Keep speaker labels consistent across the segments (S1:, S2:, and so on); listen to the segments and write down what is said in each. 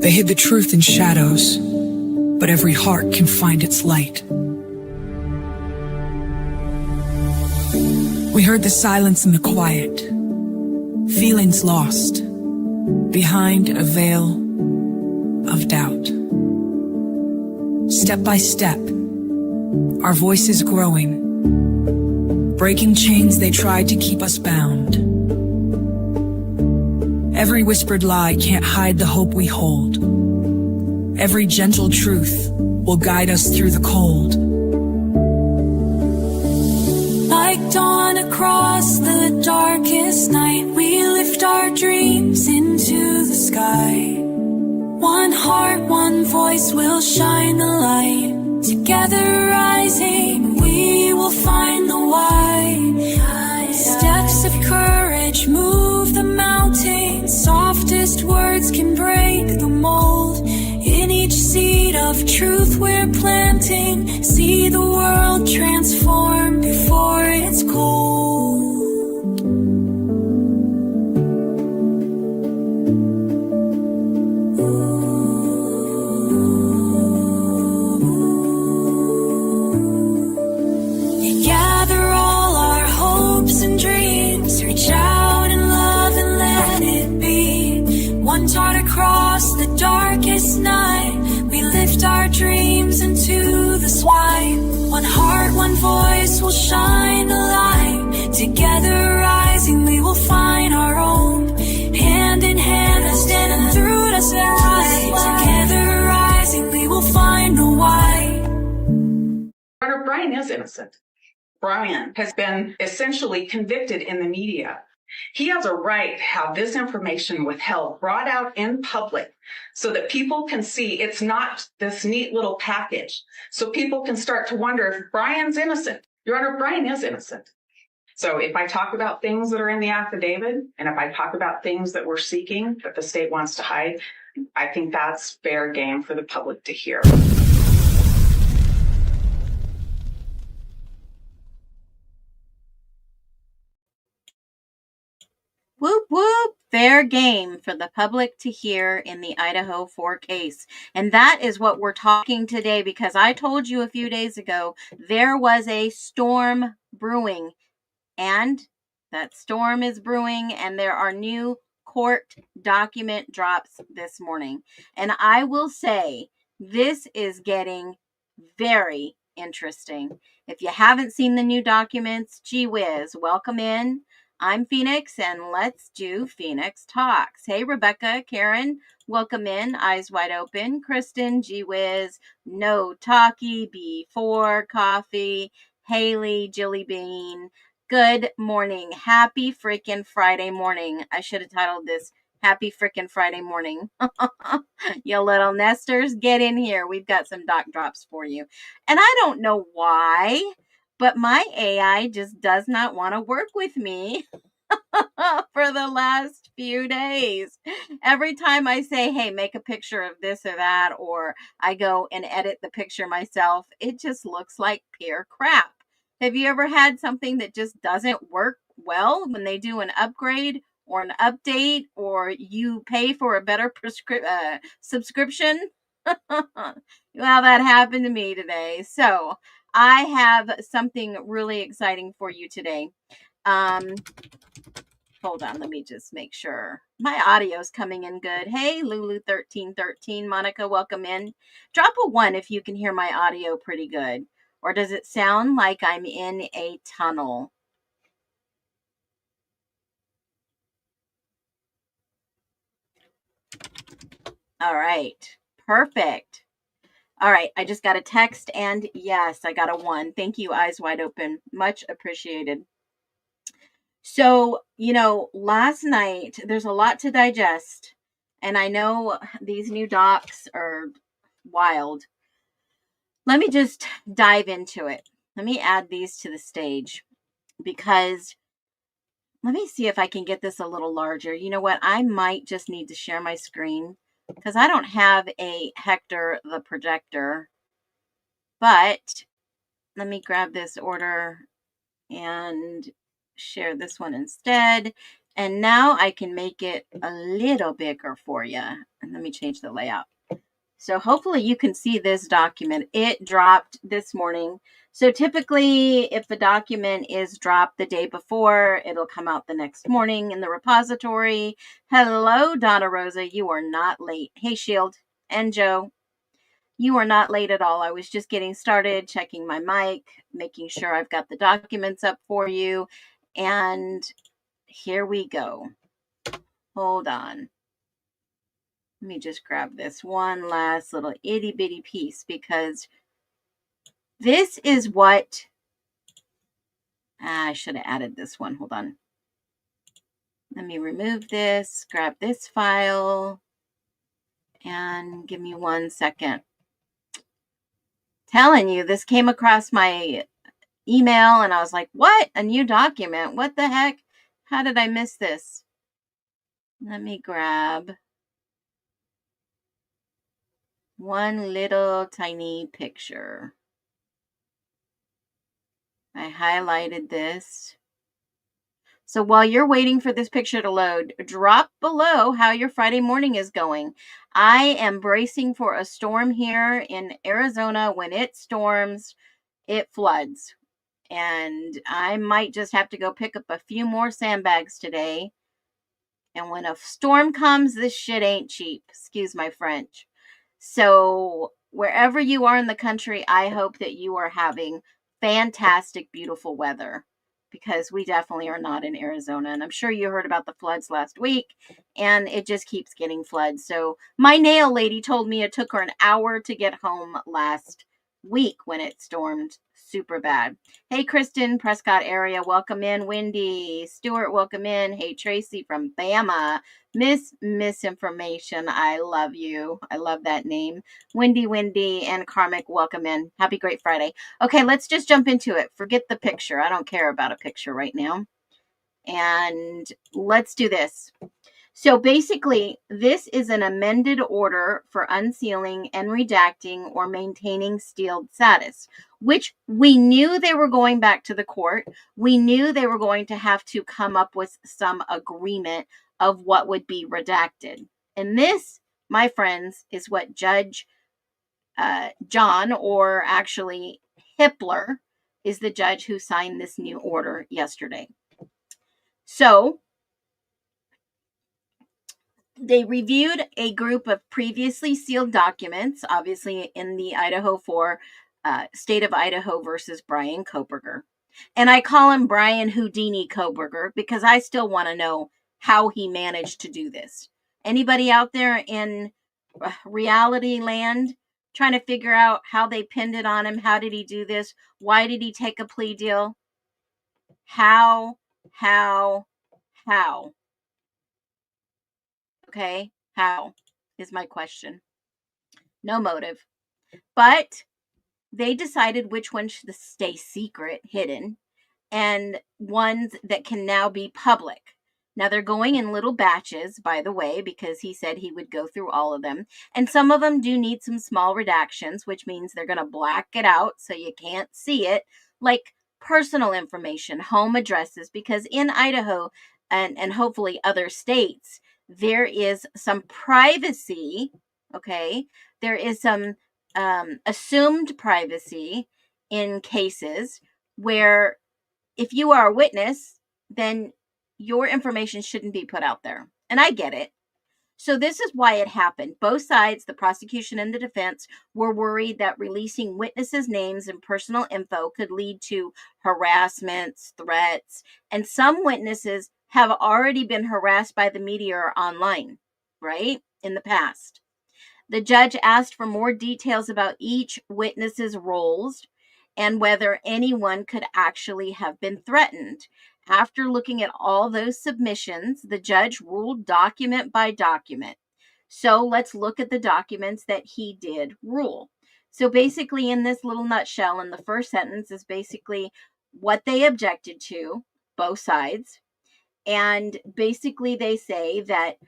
S1: They hid the truth in shadows, but every heart can find its light. We heard the silence and the quiet, feelings lost behind a veil of doubt. Step by step, our voices growing, breaking chains they tried to keep us bound. Every whispered lie can't hide the hope we hold. Every gentle truth will guide us through the cold. Like dawn across the darkest night, we lift our dreams into the sky. One heart, one voice will shine the light. Together rising, we will find the why. Steps of courage move the mountains. Softest words can break the mold. In each seed of truth we're planting, see the world transform before it's cold. You gather all our hopes and dreams, reach out in love and let it be. One dart across the darkest night, we lift our dreams into the sky. One heart, one voice will shine the light. Together rising, we will find our own. Hand in hand, standing through us and right. Together rising, we will find the why.
S2: Brian is innocent. Brian has been essentially convicted in the media. He has a right to have this information withheld, brought out in public, so that people can see it's not this neat little package. So people can start to wonder if Brian's innocent. Your Honor, Brian is innocent. So if I talk about things that are in the affidavit, and if I talk about things that we're seeking that the state wants to hide, I think that's fair game for the public to hear.
S3: Whoop, whoop. Fair game for the public to hear in the IDAHO4 case. And that is what we're talking today, because I told you a few days ago there was a storm brewing. And that storm is brewing, and there are new court document drops this morning. And I will say this is getting very interesting. If you haven't seen the new documents, gee whiz, welcome in. I'm Phoenix, and let's do Phoenix Talks. Hey, Rebecca, Karen, welcome in. Eyes wide open. Kristen, gee whiz, no talkie, B4, coffee, Haley, Jilly Bean. Good morning. Happy freaking Friday morning. I should have titled this Happy Freaking Friday Morning. You little nesters, get in here. We've got some doc drops for you. And I don't know why, but my AI just does not want to work with me for the last few days. Every time I say, hey, make a picture of this or that, or I go and edit the picture myself, it just looks like pure crap. Have you ever had something that just doesn't work well when they do an upgrade or an update, or you pay for a better subscription? Well, that happened to me today. So I have something really exciting for you today. Hold on, let me just make sure my audio's coming in good. Hey, Lulu1313, Monica, welcome in. Drop a 1 if you can hear my audio pretty good. Or does it sound like I'm in a tunnel? All right, perfect. All right, I just got a text, and yes, I got a 1. Thank you, eyes wide open. Much appreciated. So, last night, there's a lot to digest, and I know these new docs are wild. Let me just dive into it. Let me add these to the stage, because let me see if I can get this a little larger. You know what? I might just need to share my screen, because I don't have a Hector the projector. But let me grab this order and share this one instead. And now I can make it a little bigger for you. And let me change the layout. So hopefully you can see this document. It dropped this morning. So typically if the document is dropped the day before, it'll come out the next morning in the repository. Hello, Donna Rosa. You are not late. Hey, Shield and Joe. You are not late at all. I was just getting started, checking my mic, making sure I've got the documents up for you. And here we go. Hold on. Let me just grab this one last little itty bitty piece because this is what I should have added this one. Hold on. Let me remove this, grab this file, and give me 1 second. Telling you, this came across my email and I was like, what? A new document? What the heck? How did I miss this? Let me grab one little tiny picture. I highlighted this. So while you're waiting for this picture to load, drop below how your Friday morning is going. I am bracing for a storm here in Arizona. When it storms, it floods. And I might just have to go pick up a few more sandbags today. And when a storm comes, this shit ain't cheap. Excuse my French. So wherever you are in the country, I hope that you are having fantastic, beautiful weather, because we definitely are not in Arizona. And I'm sure you heard about the floods last week, and it just keeps getting floods. So my nail lady told me it took her an hour to get home last week when it stormed super bad. Hey, Kristen, Prescott area, welcome in. Wendy Stewart, welcome in. Hey, Tracy from Bama. Misinformation. I love you. I love that name. Wendy, and Karmic, welcome in. Happy Great Friday. Okay, let's just jump into it. Forget the picture. I don't care about a picture right now. And let's do this. So basically, this is an amended order for unsealing and redacting or maintaining sealed status, which we knew they were going back to the court. We knew they were going to have to come up with some agreement of what would be redacted. And this, my friends, is what Judge John, or actually Hippler, is the judge who signed this new order yesterday. So they reviewed a group of previously sealed documents, obviously in the IDAHO4, state of Idaho versus Brian Koberger. And I call him Brian Houdini Koberger because I still want to know how he managed to do this. Anybody out there in reality land trying to figure out how they pinned it on him? How did he do this? Why did he take a plea deal? How? Okay, how is my question. No motive. But they decided which ones should stay secret, hidden, and ones that can now be public. Now they're going in little batches, by the way, because he said he would go through all of them. And some of them do need some small redactions, which means they're going to black it out so you can't see it, like personal information, home addresses, because in Idaho and hopefully other states, there is some privacy, okay? There is some assumed privacy in cases where if you are a witness, then your information shouldn't be put out there. And I get it. So this is why it happened. Both sides, the prosecution and the defense, were worried that releasing witnesses' names and personal info could lead to harassments, threats, and some witnesses have already been harassed by the media or online, right, in the past. The judge asked for more details about each witness's roles and whether anyone could actually have been threatened. After looking at all those submissions, the judge ruled document by document. So let's look at the documents that he did rule. So basically, in this little nutshell, in the first sentence is basically what they objected to, both sides. And basically, they say that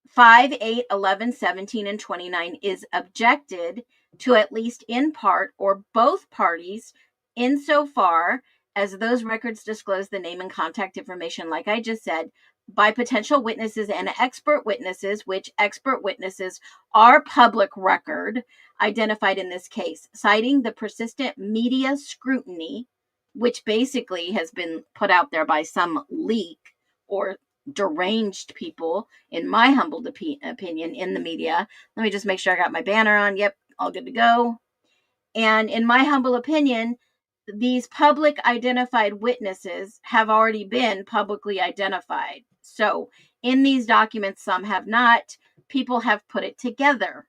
S3: 5, 8, 11, 17, and 29 is objected to at least in part or both parties insofar as those records disclose the name and contact information, like I just said, by potential witnesses and expert witnesses, which expert witnesses are public record identified in this case, citing the persistent media scrutiny, which basically has been put out there by some leak or deranged people, in my humble opinion, in the media. Let me just make sure I got my banner on. Yep, all good to go. And in my humble opinion, these public identified witnesses have already been publicly identified. So in these documents, some have not. People have put it together,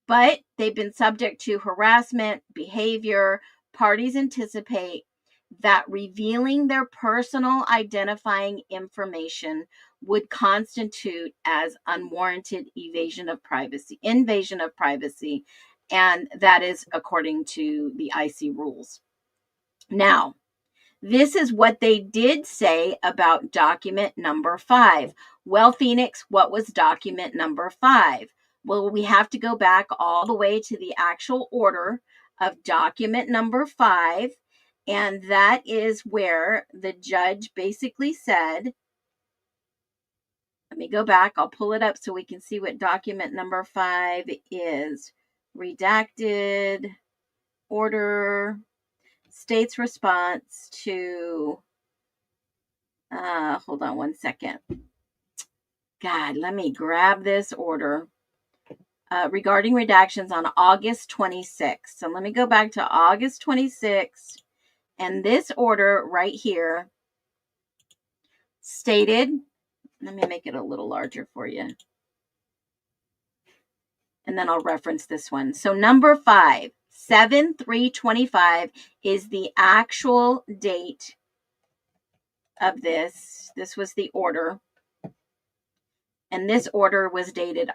S3: but they've been subject to harassment, behavior. Parties anticipate that revealing their personal identifying information would constitute as unwarranted invasion of privacy, and that is according to the IC rules. Now, this is what they did say about document number 5. Well, Phoenix, what was document number 5? Well, we have to go back all the way to the actual order of document number 5. And that is where the judge basically said, let me go back. I'll pull it up so we can see what document number 5 is. Redacted order, state's response to, hold on one second. God, let me grab this order. Regarding redactions on August 26th. So let me go back to August 26th. And this order right here stated, let me make it a little larger for you. And then I'll reference this one. So number 5, 7/3/25 is the actual date of this. This was the order. And this order was dated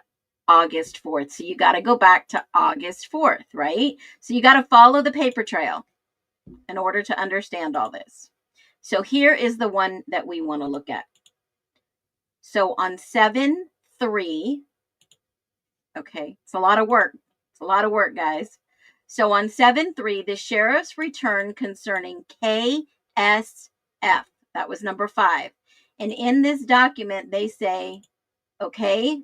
S3: August 4th. So you got to go back to August 4th, right? So you got to follow the paper trail in order to understand all this. So here is the one that we want to look at. So on 7/3, okay, it's a lot of work. It's a lot of work, guys. So on 7/3, the sheriff's return concerning KSF, that was number 5. And in this document, they say, okay,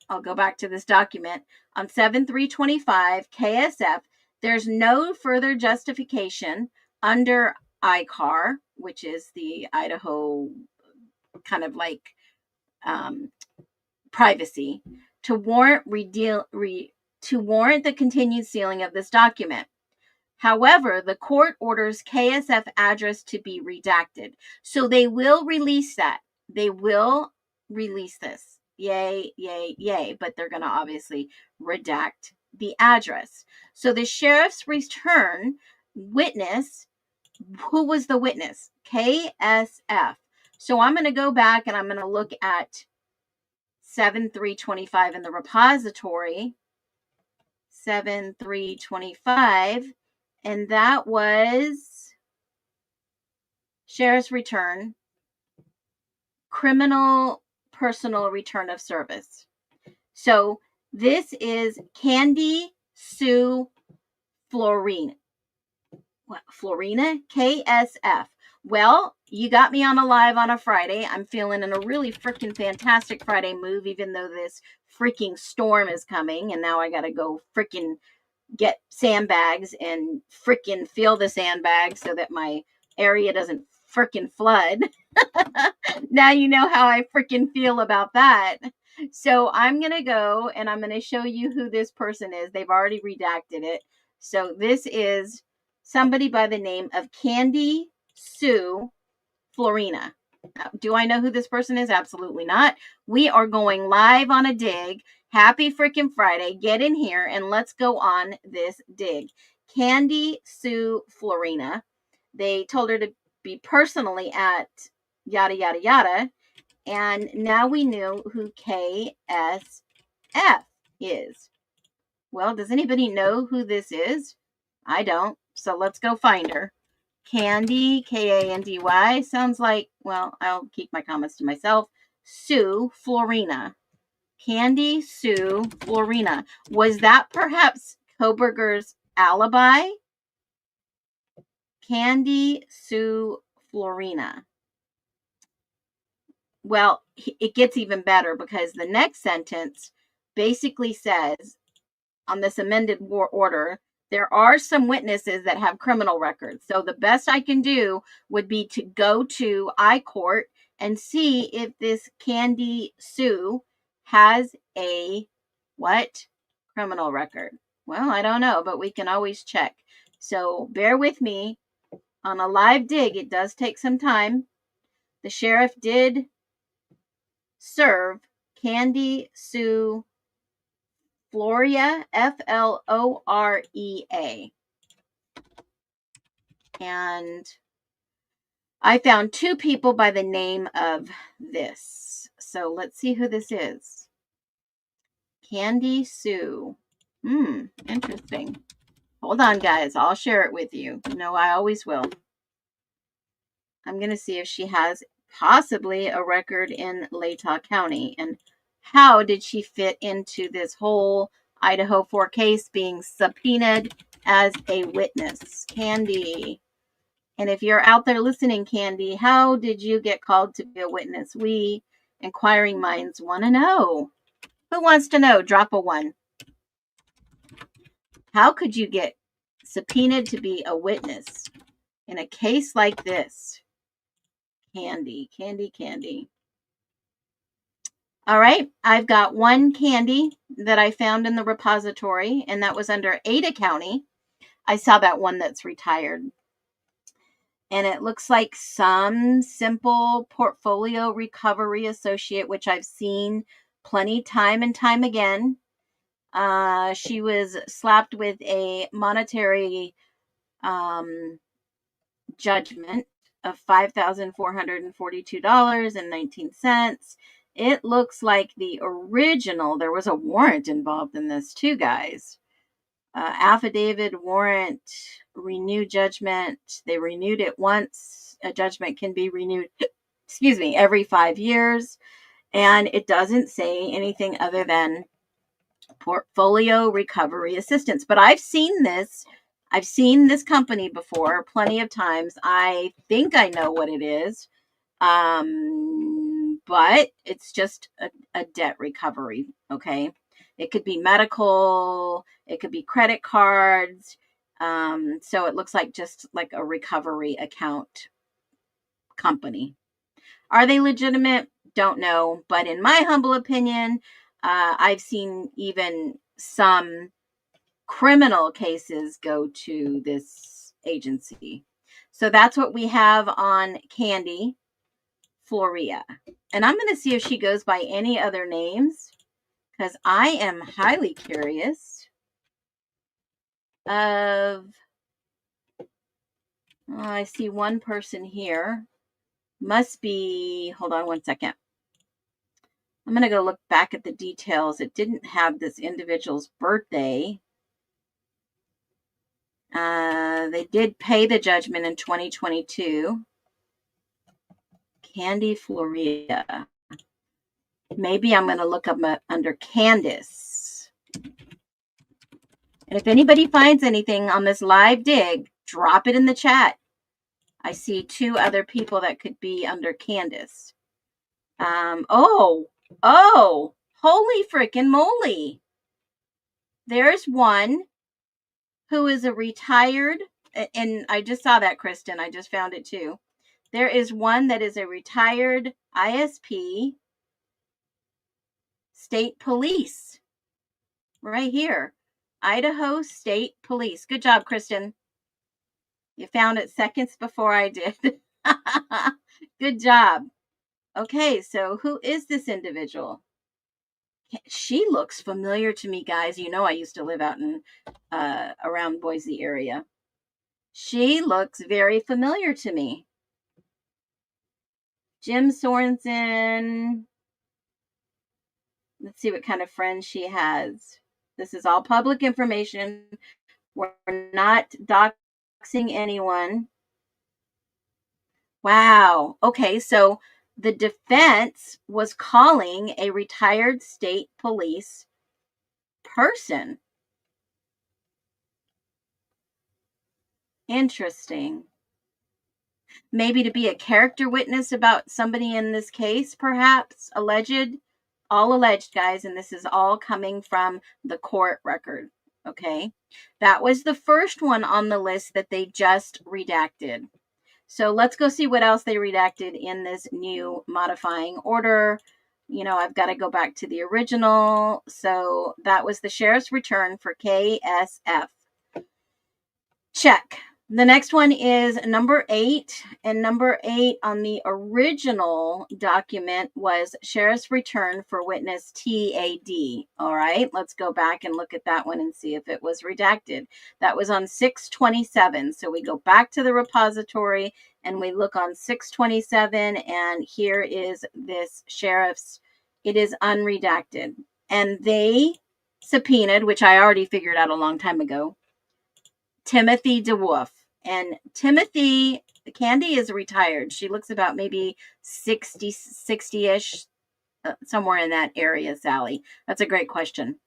S3: I'll go back to this document. On 7/3/25, KSF, there's no further justification under ICAR, which is the Idaho kind of like privacy, to warrant the continued sealing of this document. However, the court orders KSF address to be redacted. So they will release that. They will release this. Yay, yay, yay. But they're going to obviously redact the address. So the sheriff's return witness, who was the witness? KSF. So I'm going to go back and I'm going to look at 7/3/25 in the repository. 7/3/25. And that was sheriff's return, criminal personal return of service. So this is Candy Sue Florina. What? Florina? KSF. Well, you got me on a live on a Friday. I'm feeling in a really freaking fantastic Friday move, even though this freaking storm is coming. And now I got to go freaking get sandbags and freaking fill the sandbags so that my area doesn't freaking flood. Now you know how I freaking feel about that. So I'm going to go and I'm going to show you who this person is. They've already redacted it. So this is somebody by the name of Candy Sue Florina. Do I know who this person is? Absolutely not. We are going live on a dig. Happy freaking Friday. Get in here and let's go on this dig. Candy Sue Florina. They told her to be personally at yada, yada, yada. And now we know who KSF is. Well, does anybody know who this is? I don't. So let's go find her. Candy, Kandy, sounds like, well, I'll keep my comments to myself. Sue Florina. Candy Sue Florina. Was that perhaps Koberger's alibi? Candy Sue Florina. well, it gets even better because the next sentence basically says, on this amended order, there are some witnesses that have criminal records. So the best I can do would be to go to I-Court and see if this Candy Sue has a what? Criminal record. Well, I don't know, but we can always check. So bear with me. On a live dig, it does take some time. The sheriff did serve Candy Sue Florea, Florea. And I found 2 people by the name of this. So let's see who this is. Candy Sue. Interesting. Hold on, guys. I'll share it with you. No, I always will. I'm going to see if she has possibly a record in Latah County. And how did she fit into this whole Idaho 4 case being subpoenaed as a witness? Candy. And if you're out there listening, Candy, how did you get called to be a witness? We inquiring minds want to know. Who wants to know? Drop a 1. How could you get subpoenaed to be a witness in a case like this? Candy, Candy, Candy. All right, I've got 1 Candy that I found in the repository, and that was under Ada County. I saw that one that's retired. And it looks like some simple portfolio recovery associate, which I've seen plenty time and time again. She was slapped with a monetary judgment of $5,442.19. It looks like the original, there was a warrant involved in this too, guys. Affidavit, warrant, renew judgment. They renewed it once. A judgment can be renewed, every 5 years. And it doesn't say anything other than portfolio recovery assistance. But I've seen this. I've seen this company before plenty of times. I think I know what it is. But it's just a debt recovery. Okay. It could be medical, it could be credit cards. So it looks like just like a recovery account company. Are they legitimate? Don't know. But in my humble opinion, I've seen even some criminal cases go to this agency. So that's what we have on Candy Florea. And I'm going to see if she goes by any other names, because I am highly curious of, I see one person here. Must be, hold on one second. I'm going to go look back at the details. It didn't have this individual's birthday. They did pay the judgment in 2022. Candy Florea. Maybe I'm going to look up under Candace. And if anybody finds anything on this live dig, drop it in the chat. I see 2 other people that could be under Candace. Holy frickin' moly. There's one who is a retired, and I just saw that, Kristen. I just found it too. There is one that is a retired ISP state police. Right here. Idaho State Police. Good job, Kristen. You found it seconds before I did. Good job. Okay, so who is this individual? She looks familiar to me, guys. You know I used to live out in around Boise area. She looks very familiar to me. Jim Sorensen. Let's see what kind of friends she has. This is all public information. We're not doxing anyone. Wow. Okay, so the defense was calling a retired state police person. Interesting. maybe to be a character witness about somebody in this case, perhaps, alleged. All alleged, guys, and this is all coming from the court record, okay? That was the first one on the list that they just redacted. So let's go see what else they redacted in this new modifying order. You know, I've got to go back to the original. So that was the sheriff's return for KSF. Check. The next one is number 8, and number 8 on the original document was sheriff's return for witness TAD. All right, let's go back and look at that one and see if it was redacted. That was on 6/27. So we go back to the repository and we look on 6/27, and here is this sheriff's. It is unredacted, and they subpoenaed, which I already figured out a long time ago, Timothy DeWolf. And Timothy, Candy is retired. She looks about maybe 60-ish, somewhere in that area, Sally. That's a great question.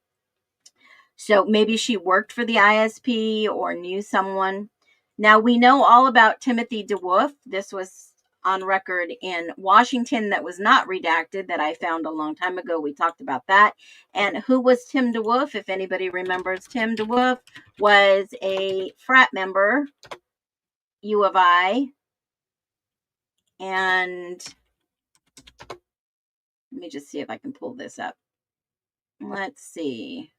S3: So maybe she worked for the ISP or knew someone. Now, we know all about Timothy DeWolf. This was on record in Washington that was not redacted, that I found a long time ago. We talked about that. And who was Tim DeWolf? If anybody remembers, Tim DeWolf was a frat member, U of I. And let me just see if I can pull this up. Let's see.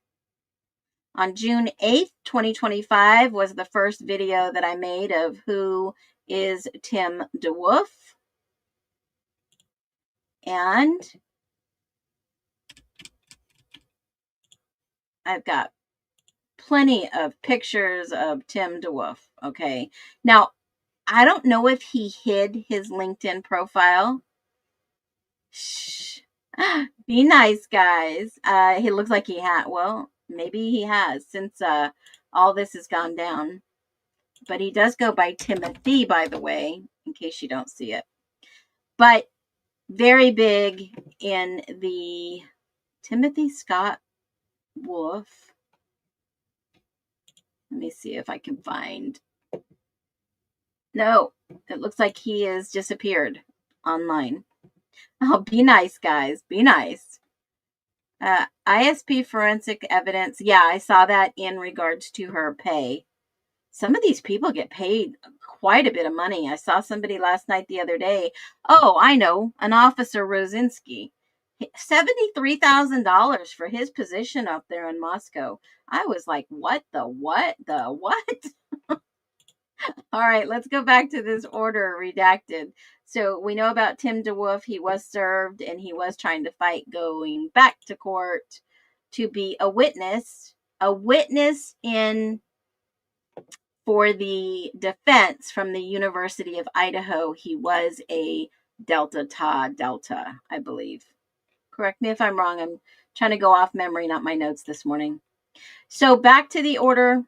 S3: On June 8th, 2025 was the first video that I made of who is Tim DeWolf. And I've got plenty of pictures of Tim DeWolf. Okay. Now, I don't know if he hid his LinkedIn profile. Shh. Be nice, guys. He looks like he had. Well, maybe he has, since all this has gone down. But he does go by Timothy, by the way, in case you don't see it. But very big in the Timothy Scott Wolf. Let me see if I can find. No, it looks like he has disappeared online. Oh, be nice, guys. Be nice. ISP forensic evidence. Yeah, I saw that in regards to her pay. Some of these people get paid quite a bit of money. I saw somebody last night, the other day. Oh, I know, an Officer Rosinski. $73,000 for his position up there in Moscow. I was like, what the what? The what? All right, let's go back to this order redacted. So we know about Tim DeWolf. He was served and he was trying to fight going back to court to be a witness in for the defense from the University of Idaho. He was a Delta Ta Delta, I believe. Correct me if I'm wrong. I'm trying to go off memory, not my notes this morning. So back to the order.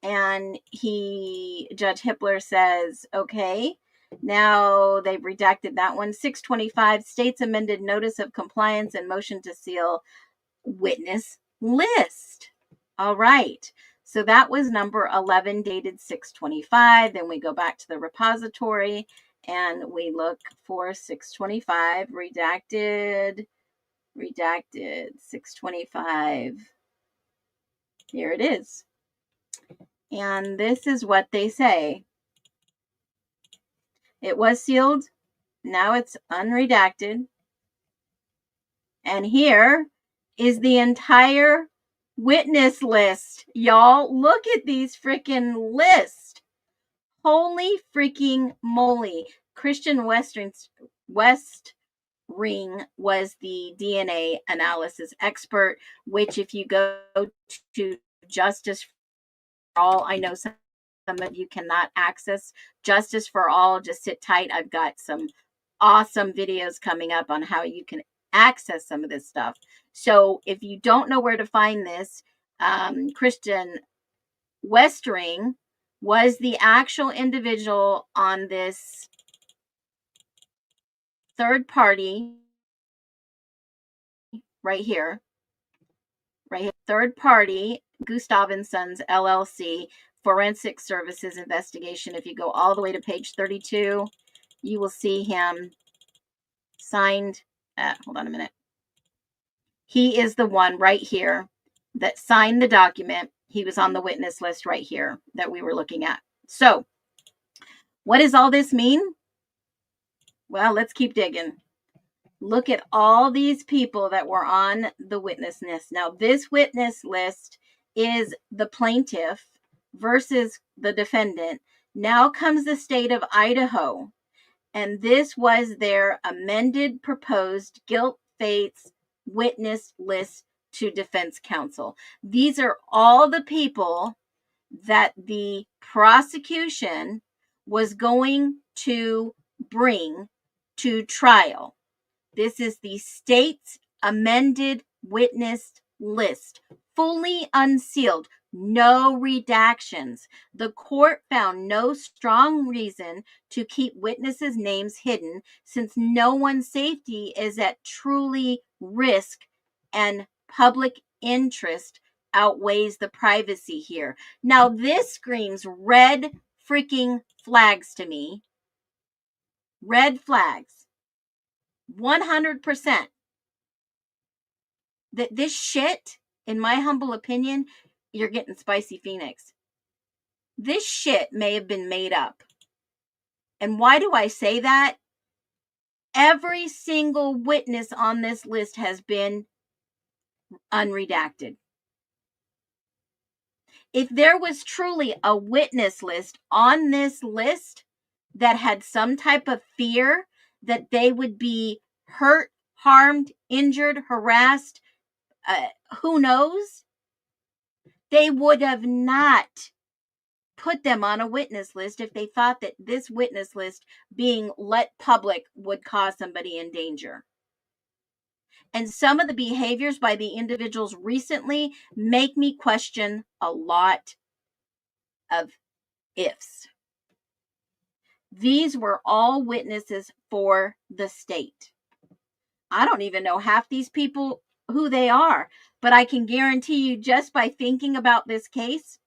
S3: And Judge Hippler says, okay, now they've redacted that one. 6/25, states amended notice of compliance and motion to seal witness list. All right. So that was number 11, dated 6/25. Then we go back to the repository and we look for 6/25, redacted, 6/25. Here it is. And this is what they say. It was sealed. Now it's unredacted. And here is the entire witness list. Y'all, look at these freaking lists. Holy freaking moly. Christian Westring was the DNA analysis expert, which if you go to Justice for All, I know some of you cannot access Justice for All. Just sit tight. I've got some awesome videos coming up on how you can access some of this stuff. So if you don't know where to find this, Christian Westring was the actual individual on this third party right here, third party, Gustav & Sons LLC, Forensic Services investigation. If you go all the way to page 32, you will see him signed. Hold on a minute. He is the one right here that signed the document. He was on the witness list right here that we were looking at. So, what does all this mean? Well, let's keep digging. Look at all these people that were on the witness list. Now, this witness list is the plaintiff versus the defendant. Now comes the state of Idaho, and this was their amended proposed guilt phase witness list to defense counsel. These are all the people that the prosecution was going to bring to trial. This is the state's amended witness list, fully unsealed, no redactions. The court found no strong reason to keep witnesses' names hidden since no one's safety is at truly risk and public interest outweighs the privacy here. Now, this screams red freaking flags to me. Red flags. 100%. That this shit, in my humble opinion, you're getting spicy Phoenix. This shit may have been made up. And why do I say that? Every single witness on this list has been unredacted. If there was truly a witness list on this list that had some type of fear that they would be hurt, harmed, injured, harassed, who knows? They would have not put them on a witness list if they thought that this witness list being let public would cause somebody in danger. And some of the behaviors by the individuals recently make me question a lot of ifs. These were all witnesses for the state. I don't even know half these people who they are, but I can guarantee you just by thinking about this case,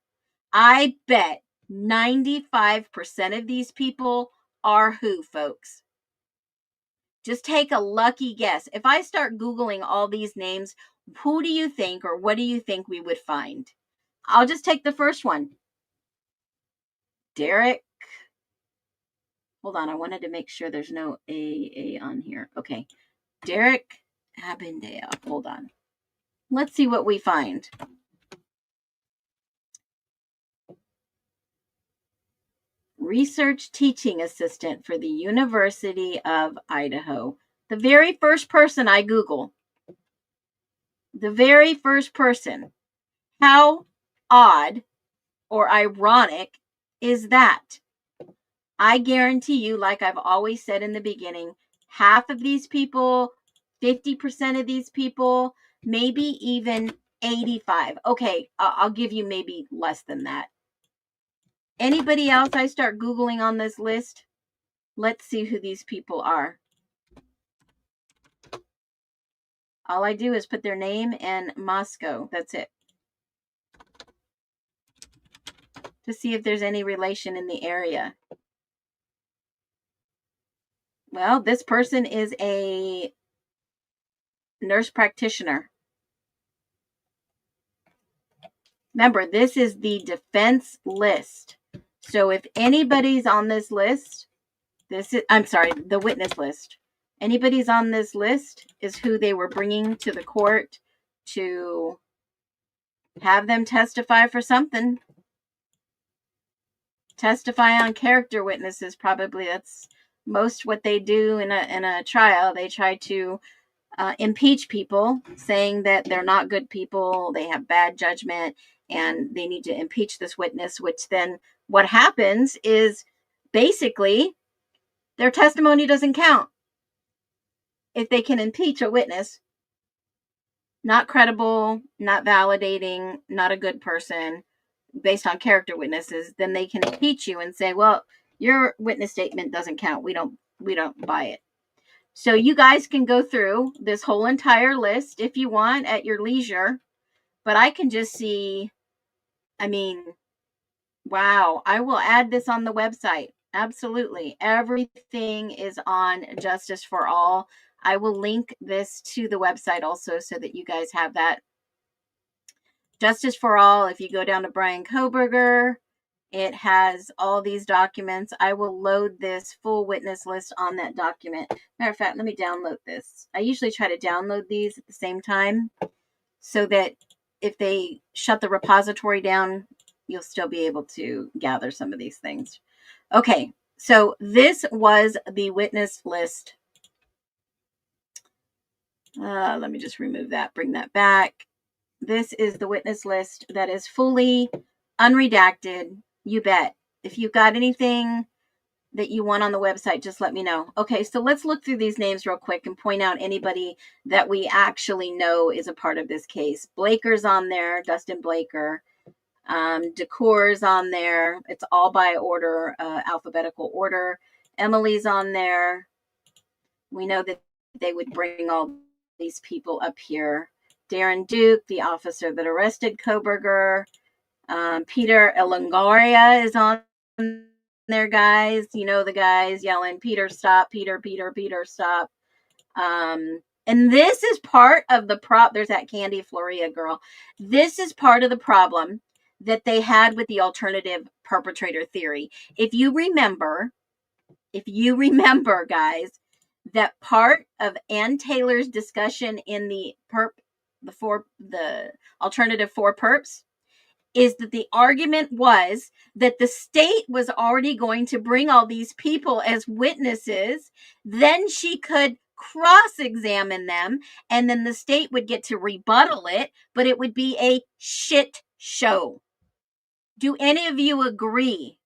S3: I bet 95% of these people are who, folks? Just take a lucky guess. If I start Googling all these names, who do you think or what do you think we would find? I'll just take the first one. Derek. Hold on, I wanted to make sure there's no A on here. Okay. Derek Abendale. Hold on. Let's see what we find. Research teaching assistant for the University of Idaho. The very first person I Google. The very first person. How odd or ironic is that? I guarantee you, like I've always said in the beginning, half of these people, 50% of these people, maybe even 85. Okay, I'll give you maybe less than that. Anybody else I start Googling on this list? Let's see who these people are. All I do is put their name and Moscow. That's it. To see if there's any relation in the area. Well, this person is a nurse practitioner. Remember, this is the defense list. So if anybody's on this list, the witness list. Anybody's on this list is who they were bringing to the court to have them testify for something. Testify on character witnesses, probably. That's most what they do in a trial. They try to impeach people, saying that they're not good people, they have bad judgment, and they need to impeach this witness, which then what happens is basically their testimony doesn't count. If they can impeach a witness, not credible, not validating, not a good person, based on character witnesses, then they can impeach you and say, well, your witness statement doesn't count. We don't buy it. So you guys can go through this whole entire list if you want at your leisure. But I can just see, Wow. I will add this on the website. Absolutely. Everything is on Justice for All. I will link this to the website also so that you guys have that. Justice for All, if you go down to Brian Koberger, it has all these documents. I will load this full witness list on that document. Matter of fact, let me download this. I usually try to download these at the same time so that if they shut the repository down, you'll still be able to gather some of these things. Okay, so this was the witness list. Let me just remove that, bring that back. This is the witness list that is fully unredacted. You bet. If you've got anything that you want on the website, just let me know. Okay, so let's look through these names real quick and point out anybody that we actually know is a part of this case. Blaker's on there, Dustin Blaker. Decor's on there. It's all by order, alphabetical order. Emily's on there. We know that they would bring all these people up here. Darren Duke, the officer that arrested Koberger. Peter Elangaria is on there, guys. You know the guys yelling, Peter, stop, Peter, Peter, Peter, stop. And this is part of the there's that Candy Floria girl. This is part of the problem that they had with the alternative perpetrator theory. If you remember, guys, that part of Ann Taylor's discussion in the alternative four perps is that the argument was that the state was already going to bring all these people as witnesses. Then she could cross-examine them, and then the state would get to rebuttal it, but it would be a shit show. Do any of you agree?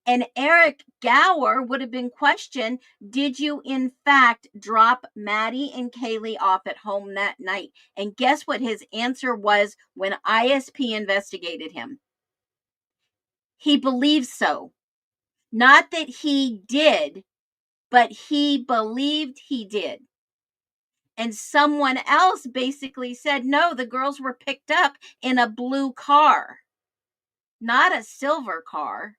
S3: And Eric Gower would have been questioned, did you in fact drop Maddie and Kaylee off at home that night? And guess what his answer was when ISP investigated him? He believes so. Not that he did, but he believed he did. And someone else basically said, no, the girls were picked up in a blue car, not a silver car.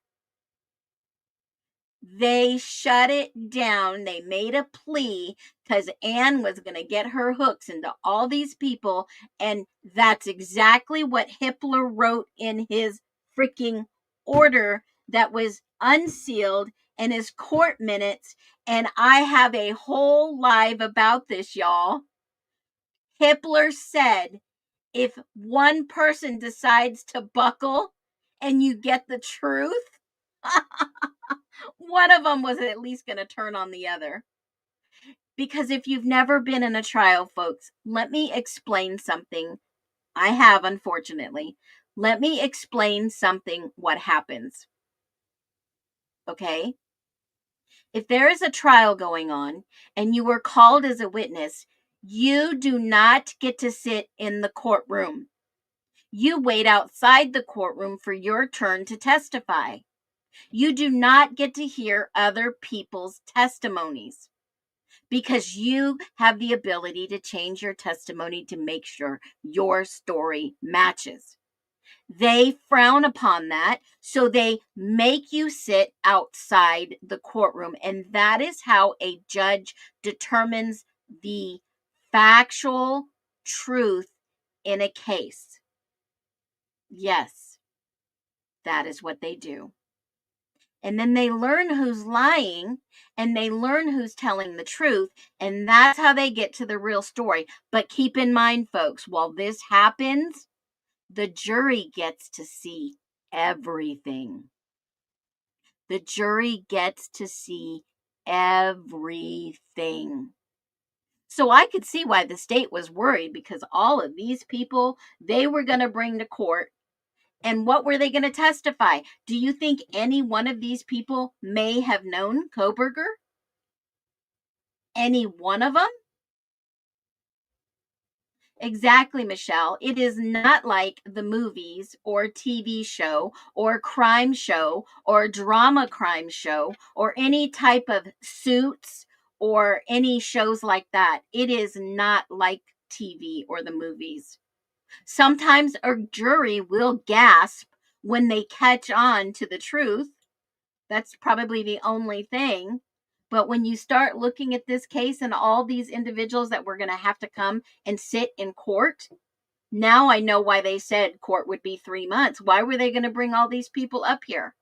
S3: They shut it down. They made a plea because Anne was going to get her hooks into all these people. And that's exactly what Hitler wrote in his freaking order that was unsealed in his court minutes. And I have a whole live about this, y'all. Hitler said, if one person decides to buckle and you get the truth, one of them was at least going to turn on the other. Because if you've never been in a trial, folks, let me explain something. I have, unfortunately. Let me explain something what happens. Okay? If there is a trial going on and you were called as a witness, you do not get to sit in the courtroom. You wait outside the courtroom for your turn to testify. You do not get to hear other people's testimonies because you have the ability to change your testimony to make sure your story matches. They frown upon that, so they make you sit outside the courtroom. And that is how a judge determines the factual truth in a case. Yes, that is what they do. And then they learn who's lying and they learn who's telling the truth. And that's how they get to the real story. But keep in mind, folks, while this happens, the jury gets to see everything. The jury gets to see everything. So I could see why the state was worried, because all of these people they were going to bring to court. And what were they going to testify? Do you think any one of these people may have known Koberger? Any one of them? Exactly, Michelle. It is not like the movies or TV show or crime show or drama crime show or any type of Suits or any shows like that. It is not like TV or the movies. Sometimes a jury will gasp when they catch on to the truth. That's probably the only thing. But when you start looking at this case and all these individuals that were going to have to come and sit in court, now I know why they said court would be 3 months. Why were they going to bring all these people up here?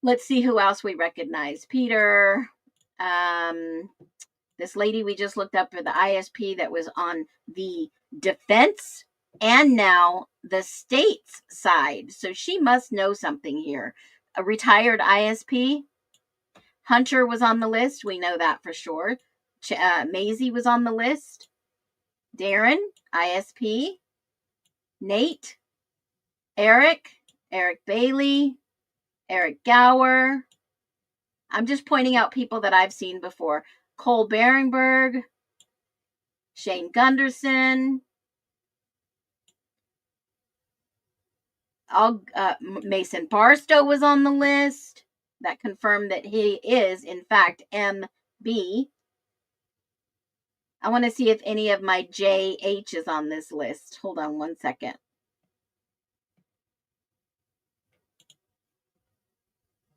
S3: Let's see who else we recognize. Peter, this lady we just looked up for the ISP that was on the defense and now the state's side. So she must know something here. A retired ISP. Hunter was on the list. We know that for sure. Maisie was on the list. Darren, ISP. Nate. Eric Bailey. Eric Gower. I'm just pointing out people that I've seen before. Cole Berenberg. Shane Gunderson. Mason Barstow was on the list. That confirmed that he is, in fact, MB. I want to see if any of my JH is on this list. Hold on one second.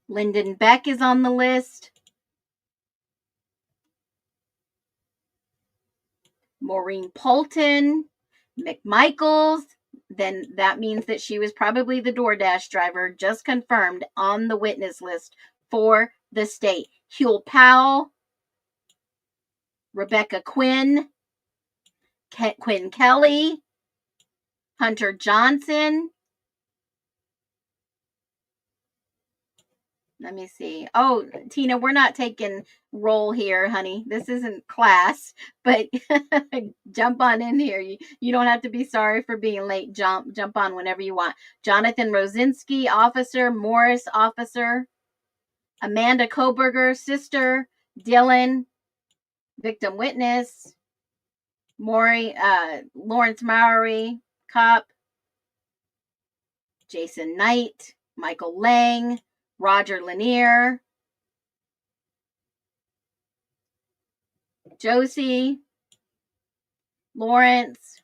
S3: Lyndon Beck is on the list. Maureen Polton. McMichaels. Then that means that she was probably the DoorDash driver, just confirmed on the witness list for the state. Huel Powell, Rebecca Quinn, Quinn Kelly, Hunter Johnson. Let me see. Oh, Tina, we're not taking roll here, honey. This isn't class, but jump on in here. You don't have to be sorry for being late. Jump on whenever you want. Jonathan Rosinski, officer. Morris, officer. Amanda Koberger, sister. Dylan, victim witness. Lawrence Mowry, cop. Jason Knight, Michael Lang, Roger Lanier, Josie, Lawrence.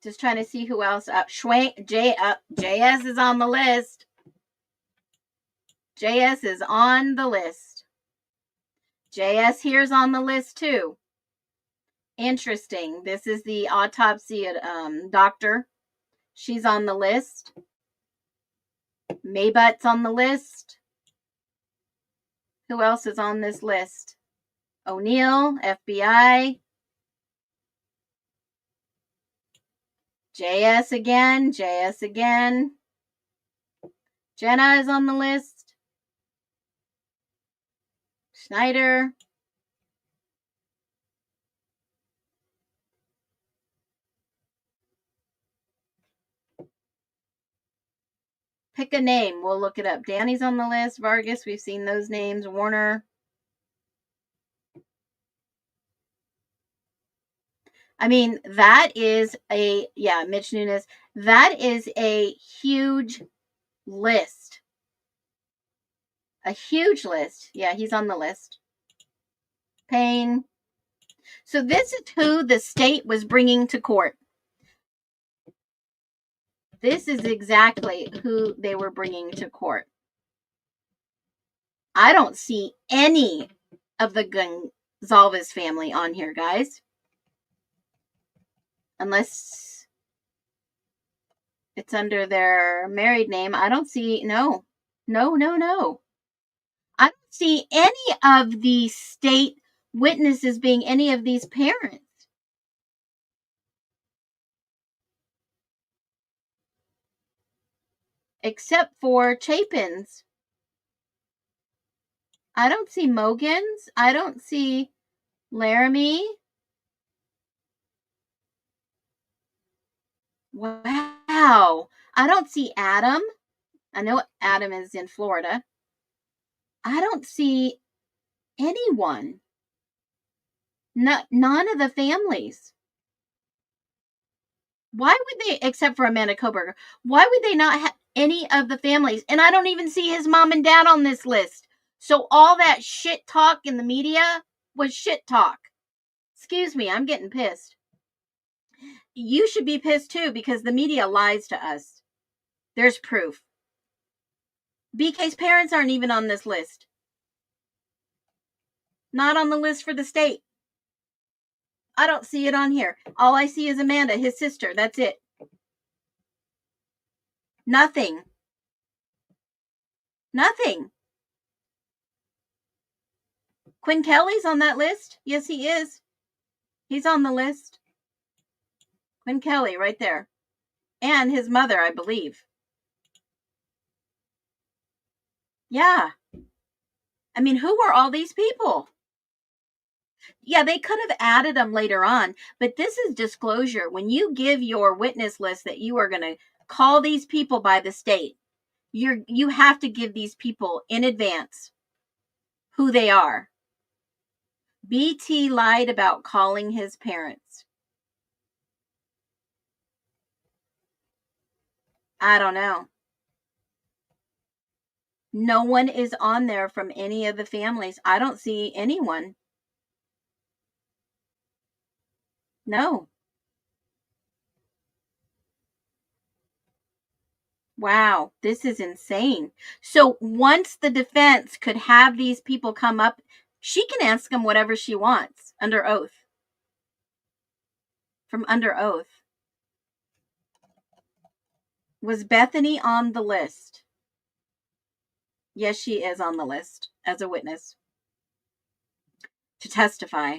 S3: Just trying to see who else up. JS is on the list. JS is on the list. JS here's on the list too. Interesting. This is the autopsy doctor. She's on the list. Maybut's on the list. Who else is on this list? O'Neill, FBI. JS again. Jenna is on the list. Schneider. Pick a name. We'll look it up. Danny's on the list. Vargas, we've seen those names. Warner. I mean, that is Mitch Nunes. That is a huge list. A huge list. Yeah, he's on the list. Payne. So this is who the state was bringing to court. This is exactly who they were bringing to court. I don't see any of the Gonzalez family on here, guys. Unless it's under their married name. I don't see, no. I don't see any of the state witnesses being any of these parents. Except for Chapin's. I don't see Mogan's. I don't see Laramie. Wow. I don't see Adam. I know Adam is in Florida. I don't see anyone. None of the families. Why would they, except for Amanda Koberger, why would they not have any of the families? And I don't even see his mom and dad on this list. So all that shit talk in the media was shit talk. Excuse me, I'm getting pissed. You should be pissed too because the media lies to us. There's proof. BK's parents aren't even on this list. Not on the list for the state. I don't see it on here. All I see is Amanda, his sister. That's it. Nothing. Nothing. Quinn Kelly's on that list. Yes, he is. He's on the list. Quinn Kelly, right there. And his mother, I believe. Yeah. I mean, who were all these people? Yeah, they could have added them later on, but this is disclosure. When you give your witness list that you are going to call these people by the state, you have to give these people in advance who they are. BT lied about calling his parents. I don't know. No one is on there from any of the families. I don't see anyone. No. Wow, this is insane. So once the defense could have these people come up, she can ask them whatever she wants under oath. From under oath. Was Bethany on the list? Yes, she is on the list as a witness to testify.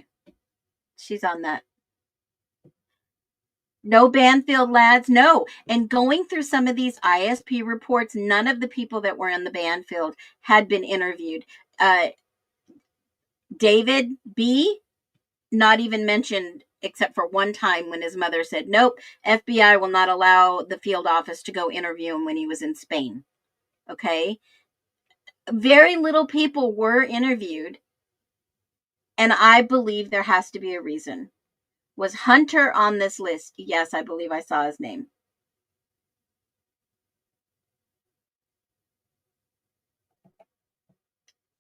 S3: She's on that. No Banfield lads, no. And going through some of these ISP reports, none of the people that were in the Banfield had been interviewed. David B., not even mentioned except for one time when his mother said, nope, FBI will not allow the field office to go interview him when he was in Spain. Okay? Very little people were interviewed, and I believe there has to be a reason. Was Hunter on this list? Yes, I believe I saw his name.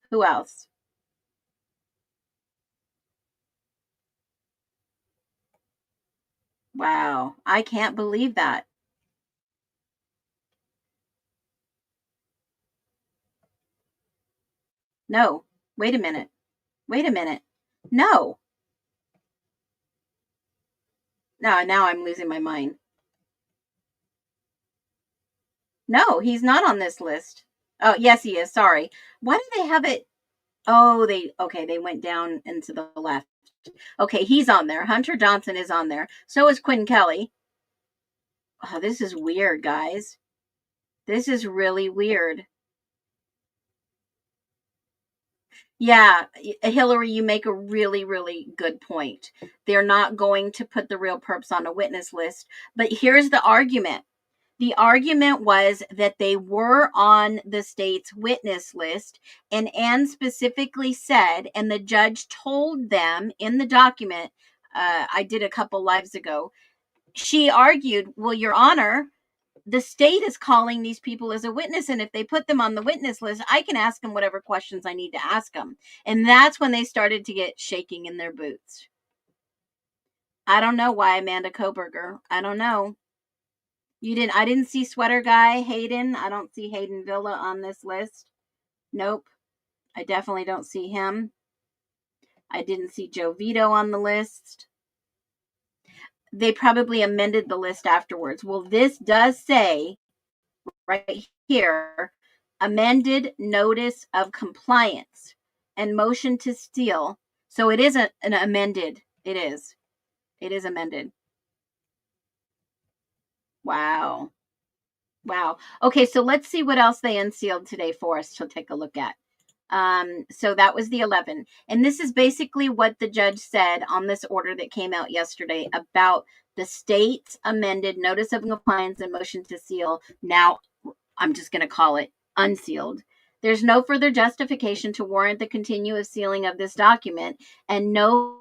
S3: Who else? Wow, I can't believe that. No, wait a minute. Wait a minute. No. No, now I'm losing my mind. No, he's not on this list. Oh, yes, he is. Sorry. Why do they have it? Oh, they went down into the left. Okay, he's on there. Hunter Johnson is on there. So is Quinn Kelly. Oh, this is weird, guys. This is really weird. Yeah, Hillary, you make a really, really good point. They're not going to put the real perps on a witness list. But here's the argument. The argument was that they were on the state's witness list, and Anne specifically said, and the judge told them in the document, I did a couple lives ago, she argued, well, Your Honor, the state is calling these people as a witness, and if they put them on the witness list, I can ask them whatever questions I need to ask them. And that's when they started to get shaking in their boots. I don't know why Amanda Koberger. I don't know. I didn't see Sweater Guy, Hayden. I don't see Hayden Villa on this list. Nope. I definitely don't see him. I didn't see Joe Vito on the list. They probably amended the list afterwards. Well, this does say right here, amended notice of compliance and motion to seal. So it is an amended. It is. It is amended. Wow. Wow. Okay, so let's see what else they unsealed today for us to take a look at. So that was the 11. And this is basically what the judge said on this order that came out yesterday about the state's amended notice of compliance and motion to seal. Now, I'm just going to call it unsealed. There's no further justification to warrant the continuous sealing of this document and no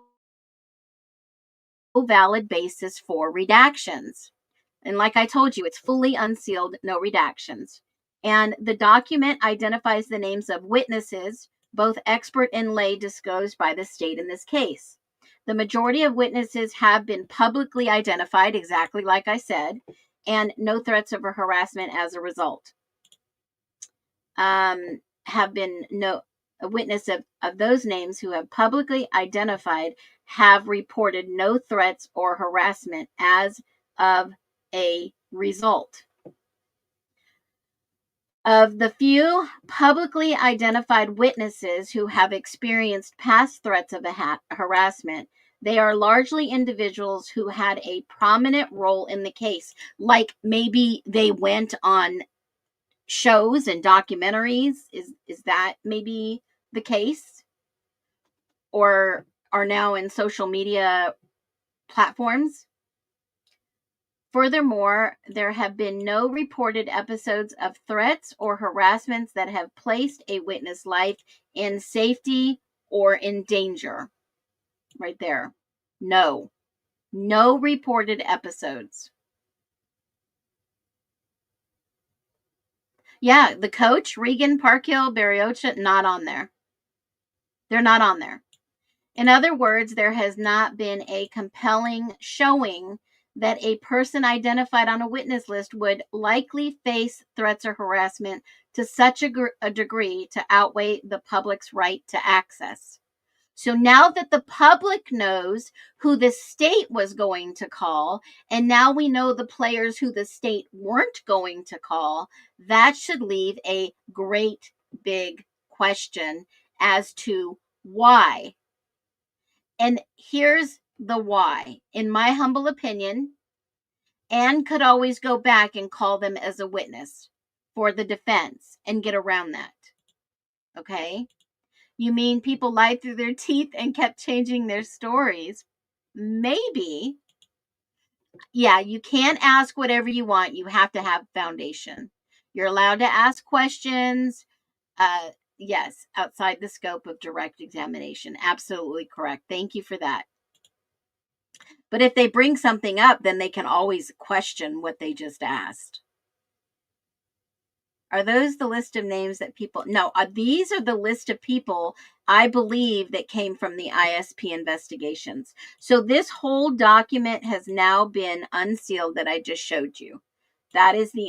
S3: valid basis for redactions. And like I told you, it's fully unsealed, no redactions. And the document identifies the names of witnesses, both expert and lay, disclosed by the state in this case. The majority of witnesses have been publicly identified, exactly like I said, and no threats of harassment as a result. Have been a witness of those names who have publicly identified have reported no threats or harassment as of a result. Of the few publicly identified witnesses who have experienced past threats of harassment, they are largely individuals who had a prominent role in the case. Like maybe they went on shows and documentaries. Is that maybe the case? Or are now in social media platforms? Furthermore, there have been no reported episodes of threats or harassments that have placed a witness' life in safety or in danger. Right there. No. No reported episodes. Yeah, the coach, Regan, Parkhill, Barriocha, not on there. They're not on there. In other words, there has not been a compelling showing that a person identified on a witness list would likely face threats or harassment to such a degree to outweigh the public's right to access. So now that the public knows who the state was going to call, and now we know the players who the state weren't going to call, that should leave a great big question as to why. And here's the why. In my humble opinion, Anne could always go back and call them as a witness for the defense and get around that. Okay? You mean people lied through their teeth and kept changing their stories? Maybe. Yeah, you can't ask whatever you want. You have to have foundation. You're allowed to ask questions. Yes, outside the scope of direct examination. Absolutely correct. Thank you for that. But if they bring something up, then they can always question what they just asked. Are those the list of names that people... No, these are the list of people I believe that came from the ISP investigations. So this whole document has now been unsealed that I just showed you. That is the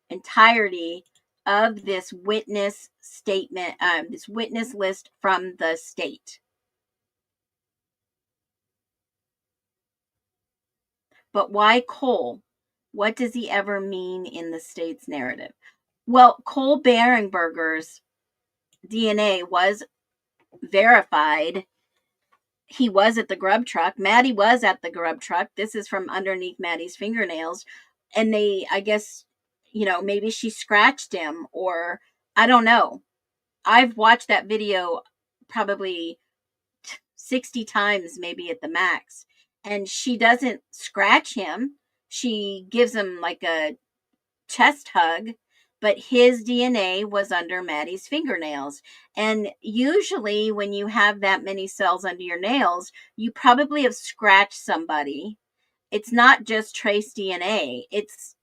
S3: entirety of this witness statement, this witness list from the state. But why Cole? What does he ever mean in the state's narrative? Well, Cole Berenberger's DNA was verified. He was at the grub truck. Maddie was at the grub truck. This is from underneath Maddie's fingernails. And they, I guess, maybe she scratched him, or I don't know. I've watched that video probably 60 times, maybe at the max. And she doesn't scratch him. She gives him like a chest hug, but his DNA was under Maddie's fingernails. And usually when you have that many cells under your nails, you probably have scratched somebody. It's not just trace DNA. It's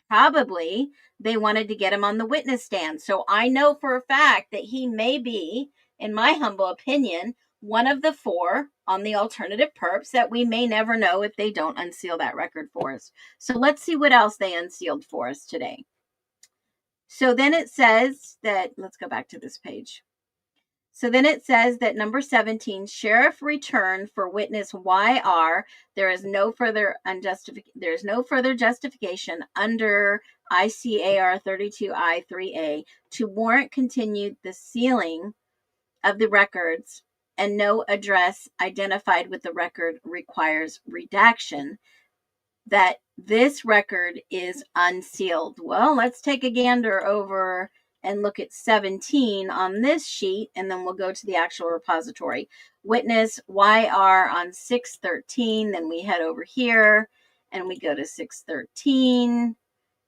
S3: probably they wanted to get him on the witness stand. So I know for a fact that he may be, in my humble opinion, one of the 4 on the alternative perps that we may never know if they don't unseal that record for us. So let's see what else they unsealed for us today. So then it says that, let's go back to this page. So then it says that number 17, sheriff returned for witness YR. There is no further justification under ICAR 32I3A to warrant continued the sealing of the records, and no address identified with the record requires redaction. That this record is unsealed. Well, let's take a gander over and look at 17 on this sheet, and then we'll go to the actual repository. Witness YR on 613, then we head over here, and we go to 613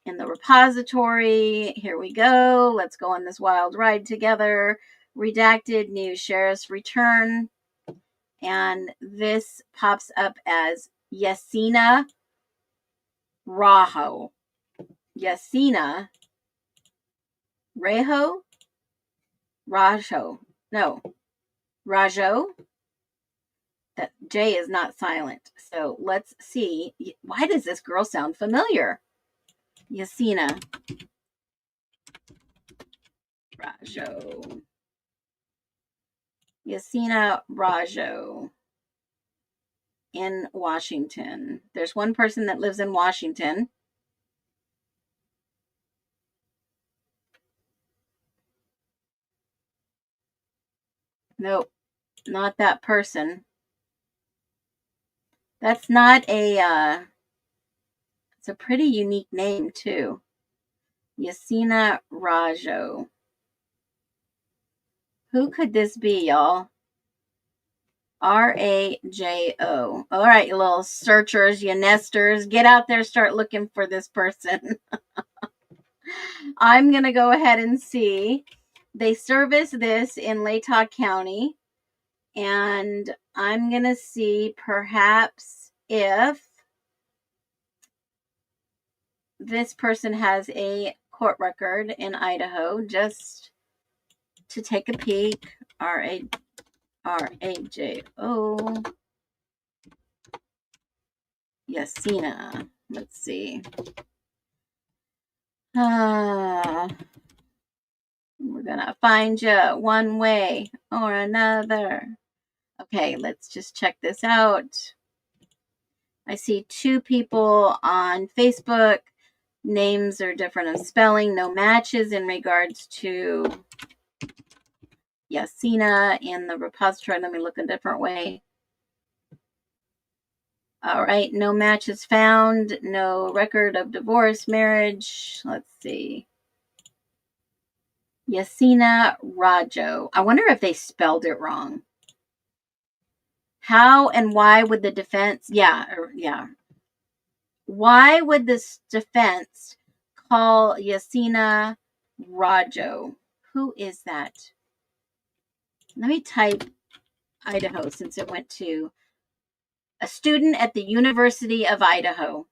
S3: in the repository. Here we go. Let's go on this wild ride together. Redacted, new sheriff's return, and this pops up as Yasina Rajo. Yasina Rajo? Rajo. No. Rajo? That J is not silent. So let's see. Why does this girl sound familiar? Yasina Rajo. Yasina Rajo in Washington. There's one person that lives in Washington. Nope, not that person. That's not a, it's a pretty unique name too. Yasina Rajo. Who could this be, y'all? Rajo. All right, you little searchers, you nesters, get out there, start looking for this person. I'm going to go ahead and see. They service this in Latah County, and I'm going to see perhaps if this person has a court record in Idaho, just to take a peek. Rajo. Yasina. Let's see. We're gonna find you one way or another. Okay, let's just check this out. I see 2 people on Facebook. Names are different of spelling. No matches in regards to Yasina in the repository. Let me look a different way. All right, no matches found. No record of divorce, marriage. Let's see. Yasina Rajo. I wonder if they spelled it wrong. How and why would the defense? Yeah. Why would this defense call Yasina Rajo? Who is that? Let me type Idaho since it went to a student at the University of Idaho.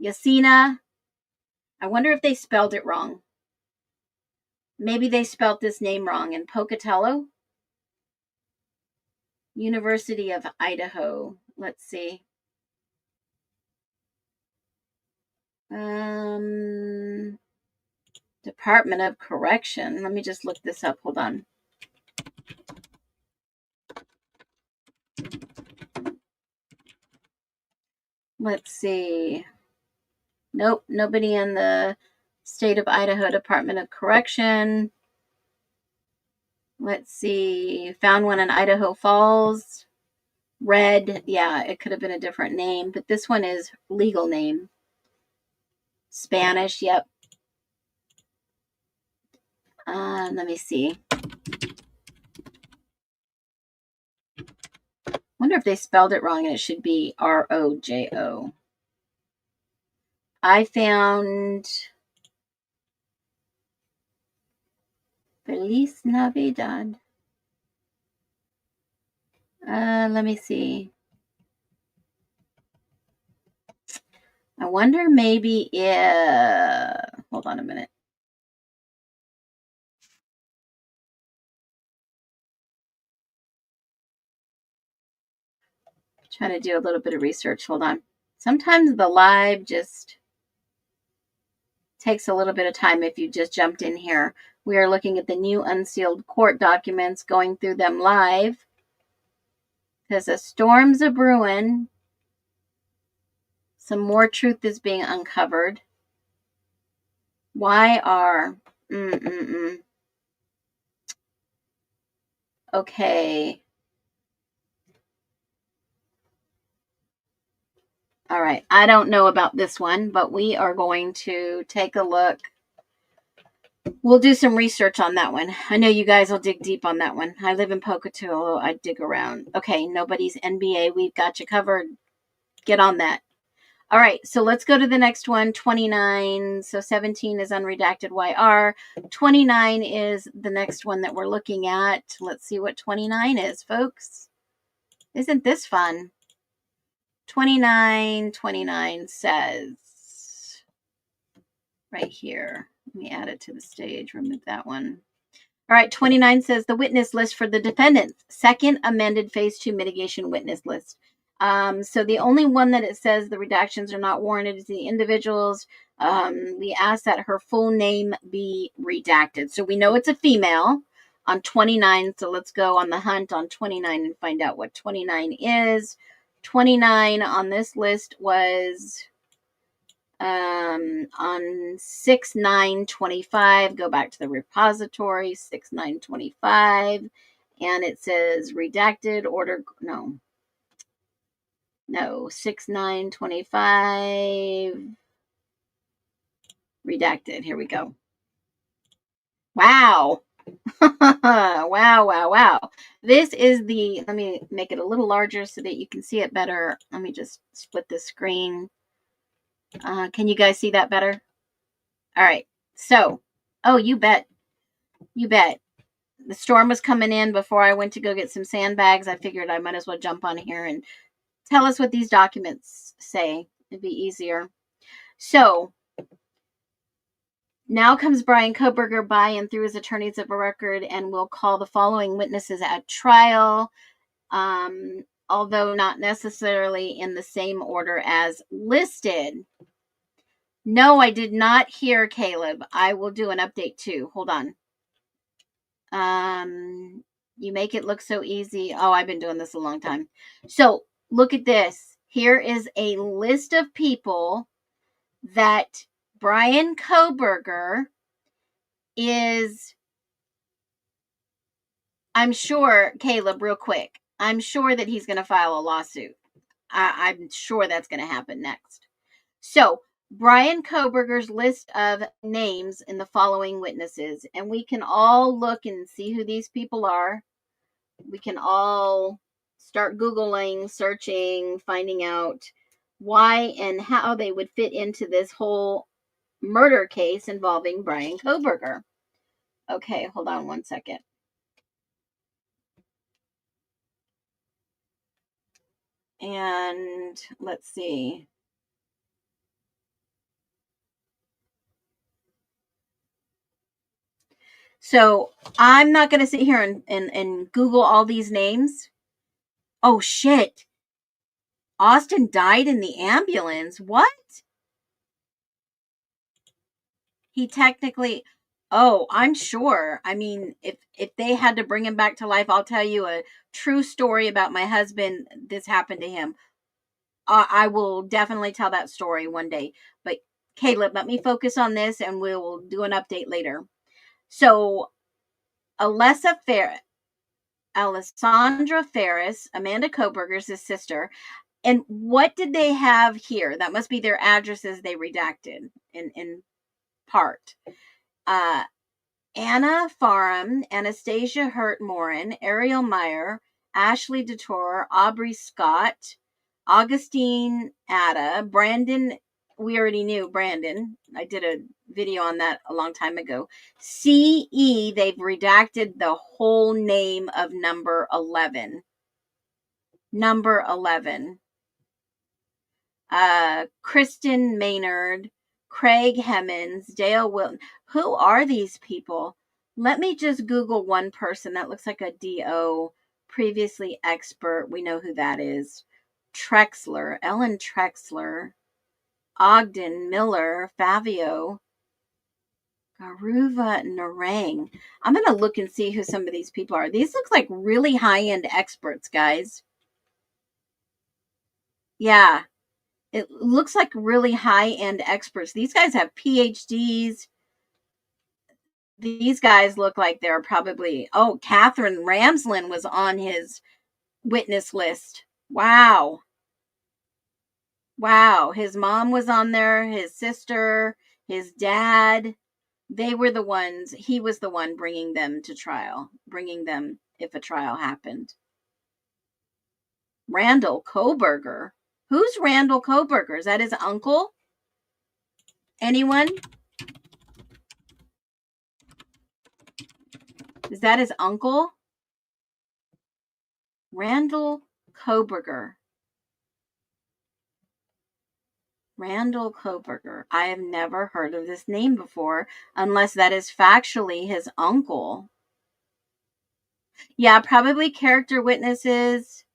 S3: Yasina. I wonder if they spelled it wrong. Maybe they spelled this name wrong in Pocatello. University of Idaho. Let's see. Department of Correction. Let me just look this up. Hold on. Let's see. Nope, nobody in the state of Idaho Department of Correction. Let's see. Found one in Idaho Falls. Red. Yeah, it could have been a different name, but this one is legal name. Spanish. Yep. Let me see. Wonder if they spelled it wrong and it should be Rojo. I found Feliz Navidad. Let me see. I wonder maybe if... Hold on a minute. Trying to do a little bit of research. Hold on. Sometimes the live just takes a little bit of time if you just jumped in here. We are looking at the new unsealed court documents, going through them live. Because a storm's a brewing. Some more truth is being uncovered. Why are... Okay. All right. I don't know about this one, but we are going to take a look. We'll do some research on that one. I know you guys will dig deep on that one. I live in Pocatello. I dig around. Okay. Nobody's NBA. We've got you covered. Get on that. All right. So let's go to the next one. 29. So 17 is unredacted YR. 29 is the next one that we're looking at. Let's see what 29 is, folks. Isn't this fun? 29 says right here. Let me add it to the stage. Remove that one. All right, 29 says the witness list for the defendants, second amended phase 2 mitigation witness list. So the only one that it says the redactions are not warranted is the individuals. We ask that her full name be redacted. So we know it's a female on 29. So let's go on the hunt on 29 and find out what 29 is. 29 on this list was on 6/9/25. Go back to the repository 6/9/25, and it says redacted order. No 6/9/25 redacted. Here we go. Wow. Wow. This is the, let me make it a little larger so that you can see it better. Let me just split the screen. Can you guys see that better? All right. So, oh, you bet. The storm was coming in before I went to go get some sandbags. I figured I might as well jump on here and tell us what these documents say. It'd be easier. So, now comes Brian Koberger by and through his attorneys of record and will call the following witnesses at trial, although not necessarily in the same order as listed. No, I did not hear Caleb. I will do an update too. Hold on. You make it look so easy. Oh, I've been doing this a long time. So look at this. Here is a list of people that Brian Koberger is, I'm sure, Caleb, real quick, I'm sure that he's going to file a lawsuit. I'm sure that's going to happen next. So Brian Koberger's list of names in the following witnesses, and we can all look and see who these people are. We can all start Googling, searching, finding out why and how they would fit into this whole murder case involving Brian Koberger. Okay, hold on one second. And let's see. So I'm not going to sit here and Google all these names. Oh, shit. Austin died in the ambulance. What? He technically, oh, I'm sure. I mean, if they had to bring him back to life, I'll tell you a true story about my husband. This happened to him. I will definitely tell that story one day. But Caleb, let me focus on this and we'll do an update later. So Alessandra Ferris, Amanda Koberger's his sister. And what did they have here? That must be their addresses they redacted in part. Anna Farham, Anastasia Hurt-Morin, Ariel Meyer, Ashley DeTore, Aubrey Scott, Augustine Atta, Brandon, we already knew Brandon. I did a video on that a long time ago. CE, they've redacted the whole name of number 11. Number 11. Kristen Maynard, Craig Hemmons, Dale Wilton. Who are these people? Let me just Google one person that looks like a DO, previously expert. We know who that is. Trexler, Ellen Trexler, Ogden, Miller, Favio, Garuva, Narang. I'm going to look and see who some of these people are. These look like really high-end experts, guys. Yeah. It looks like really high-end experts. These guys have PhDs. These guys look like they're probably, oh, Catherine Ramslin was on his witness list. Wow. His mom was on there, his sister, his dad. They were the ones, he was the one bringing them to trial, bringing them if a trial happened. Randall Koberger. Who's Randall Koberger? Is that his uncle? Anyone? Is that his uncle? Randall Koberger. Randall Koberger. I have never heard of this name before, unless that is factually his uncle. Yeah, probably character witnesses,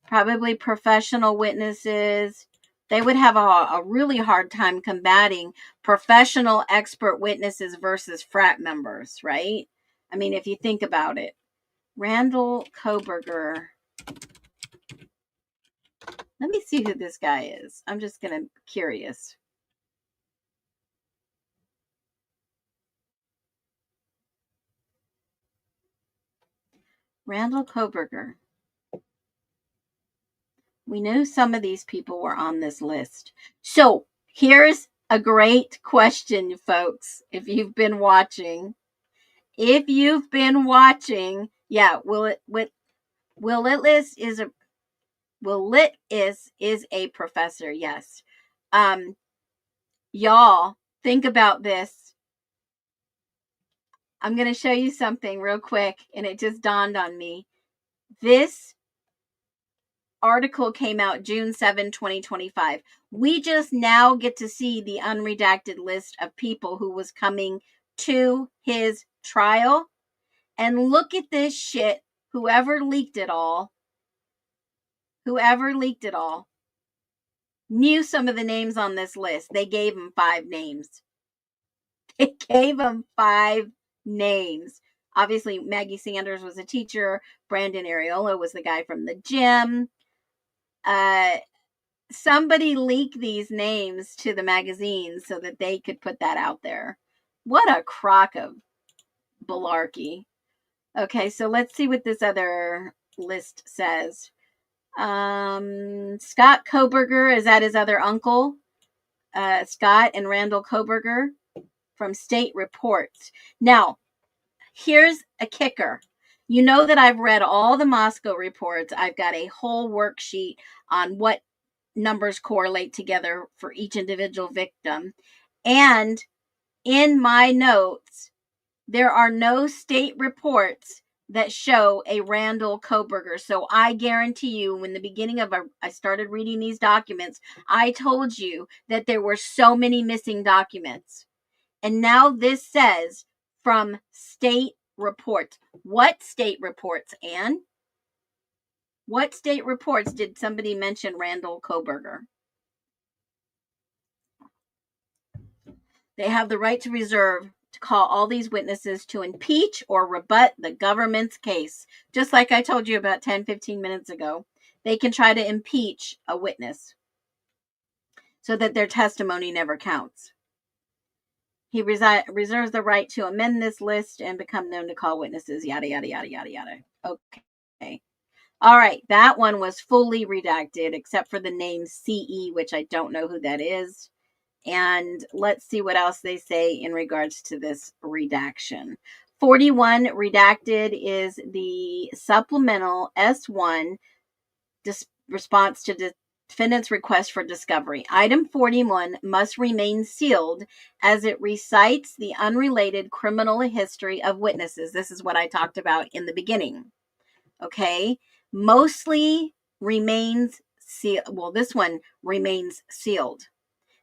S3: probably professional witnesses. They would have a really hard time combating professional expert witnesses versus frat members, right? I mean, if you think about it. Randall Koberger. Let me see who this guy is. I'm just going to curious. Randall Koberger. We knew some of these people were on this list. So here's a great question, folks. If you've been watching, yeah, Willis is a professor. Yes. Y'all think about this. I'm going to show you something real quick, and it just dawned on me. This article came out June 7, 2025. We just now get to see the unredacted list of people who was coming to his trial. And look at this shit. Whoever leaked it all knew some of the names on this list. They gave him 5 names. Obviously, Maggie Sanders was a teacher. Brandon Areola was the guy from the gym. Somebody leaked these names to the magazines so that they could put that out there. What a crock of malarkey. Okay, so let's see what this other list says. Scott Koberger, is that his other uncle? Scott and Randall Koberger from State Reports. Now, here's a kicker. You know that I've read all the Moscow reports. I've got a whole worksheet on what numbers correlate together for each individual victim. And in my notes, there are no state reports that show a Randall Koberger. So I guarantee you, in the beginning of I started reading these documents, I told you that there were so many missing documents. And now this says from state reports. What state reports, Anne? What state reports did somebody mention Randall Koberger? They have the right to reserve to call all these witnesses to impeach or rebut the government's case. Just like I told you about 10, 15 minutes ago. They can try to impeach a witness so that their testimony never counts. He reserves the right to amend this list and become known to call witnesses, yada, yada, yada, yada, yada. Okay. All right. That one was fully redacted except for the name CE, which I don't know who that is. And let's see what else they say in regards to this redaction. 41 redacted is the supplemental S1 response to defendant's request for discovery. Item 41 must remain sealed as it recites the unrelated criminal history of witnesses. This is what I talked about in the beginning. Okay. Mostly remains sealed. Well, this one remains sealed.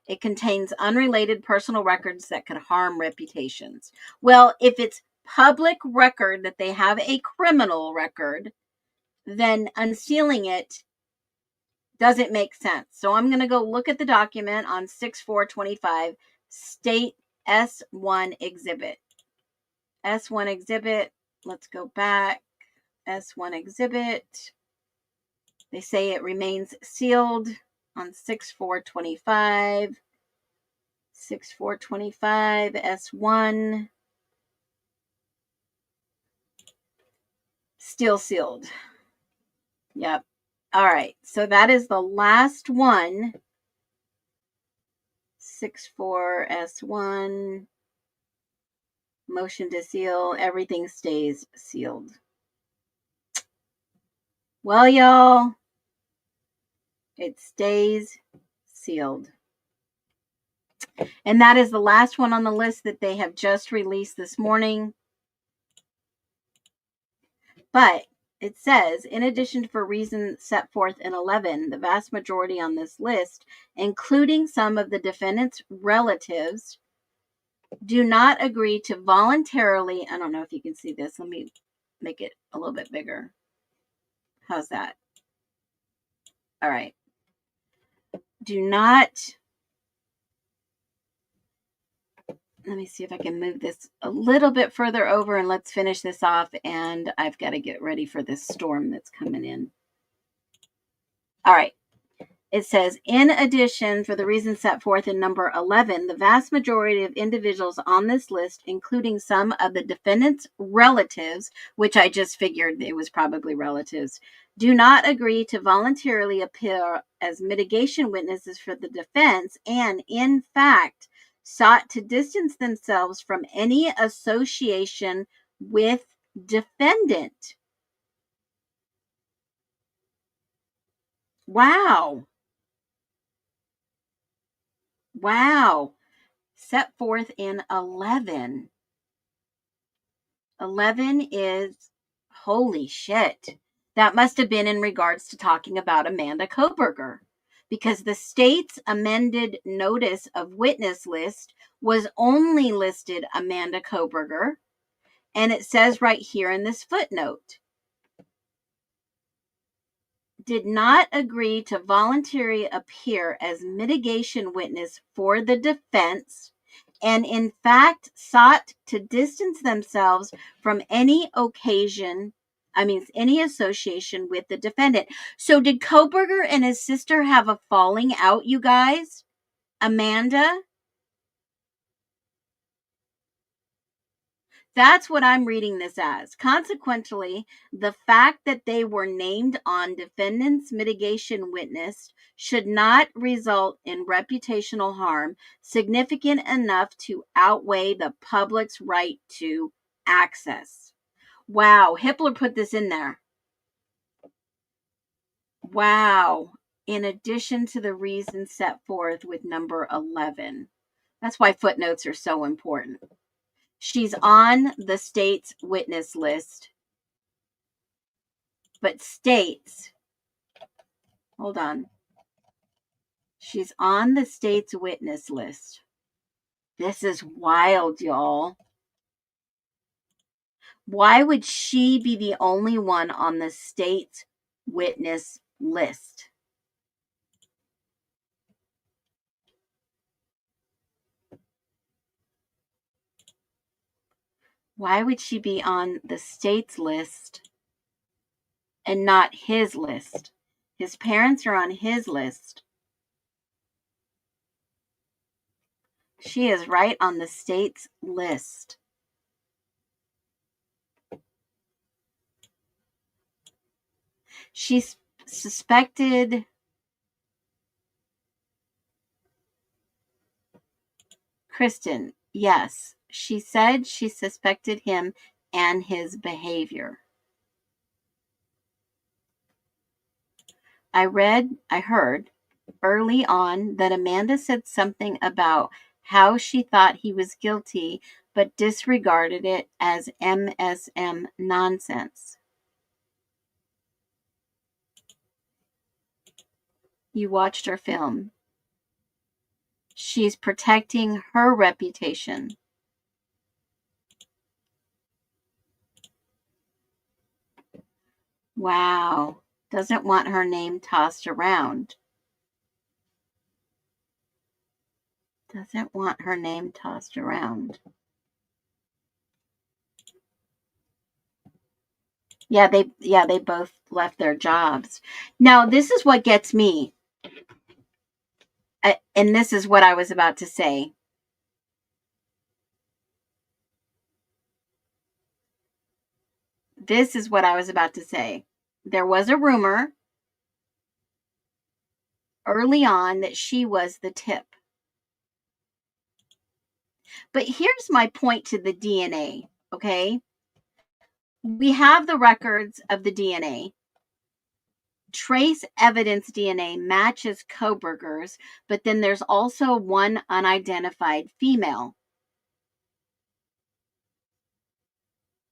S3: It contains unrelated personal records that could harm reputations. Well, if it's public record that they have a criminal record, then unsealing it doesn't make sense. So I'm going to go look at the document on 6/4/25, State S1 Exhibit. S1 Exhibit, let's go back. S1 Exhibit. They say it remains sealed on 6/4/25. 6/4/25 S1. Still sealed. Yep. All right. So that is the last one. 6/4 S1. Motion to seal. Everything stays sealed. Well, y'all, it stays sealed. And that is the last one on the list that they have just released this morning. But it says, in addition for reasons set forth in 11, the vast majority on this list, including some of the defendant's relatives, do not agree to voluntarily, I don't know if you can see this, let me make it a little bit bigger. How's that? All right. Do not, let me see if I can move this a little bit further over and let's finish this off. And I've got to get ready for this storm that's coming in. All right. It says, in addition, for the reasons set forth in number 11, the vast majority of individuals on this list, including some of the defendant's relatives, which I just figured it was probably relatives, do not agree to voluntarily appear as mitigation witnesses for the defense and, in fact, sought to distance themselves from any association with defendant. Wow. Wow. Set forth in 11. 11 is, holy shit. That must have been in regards to talking about Amanda Koberger, because the state's amended notice of witness list was only listed Amanda Koberger. And it says right here in this footnote, did not agree to voluntarily appear as mitigation witness for the defense and in fact sought to distance themselves from any association with the defendant. So did Koberger and his sister have a falling out, you guys? Amanda? That's what I'm reading this as. Consequently, the fact that they were named on defendant's mitigation witness should not result in reputational harm significant enough to outweigh the public's right to access. Wow, Hippler put this in there. Wow. In addition to the reasons set forth with number 11. That's why footnotes are so important. She's on the state's witness list, but states, hold on. She's on the state's witness list. This is wild, y'all. Why would she be the only one on the state's witness list? Why would she be on the state's list and not his list? His parents are on his list. She is right on the state's list. She's suspected. Kristen, yes. She said she suspected him and his behavior. I heard early on that Amanda said something about how she thought he was guilty, but disregarded it as MSM nonsense. You watched her film. She's protecting her reputation. Wow. Doesn't want her name tossed around. Doesn't want her name tossed around. Yeah, they both left their jobs. Now, this is what gets me. And this is what I was about to say. This is what I was about to say. There was a rumor early on that she was the tip. But here's my point to the DNA, okay? We have the records of the DNA. Trace evidence DNA matches Koberger's, but then there's also one unidentified female.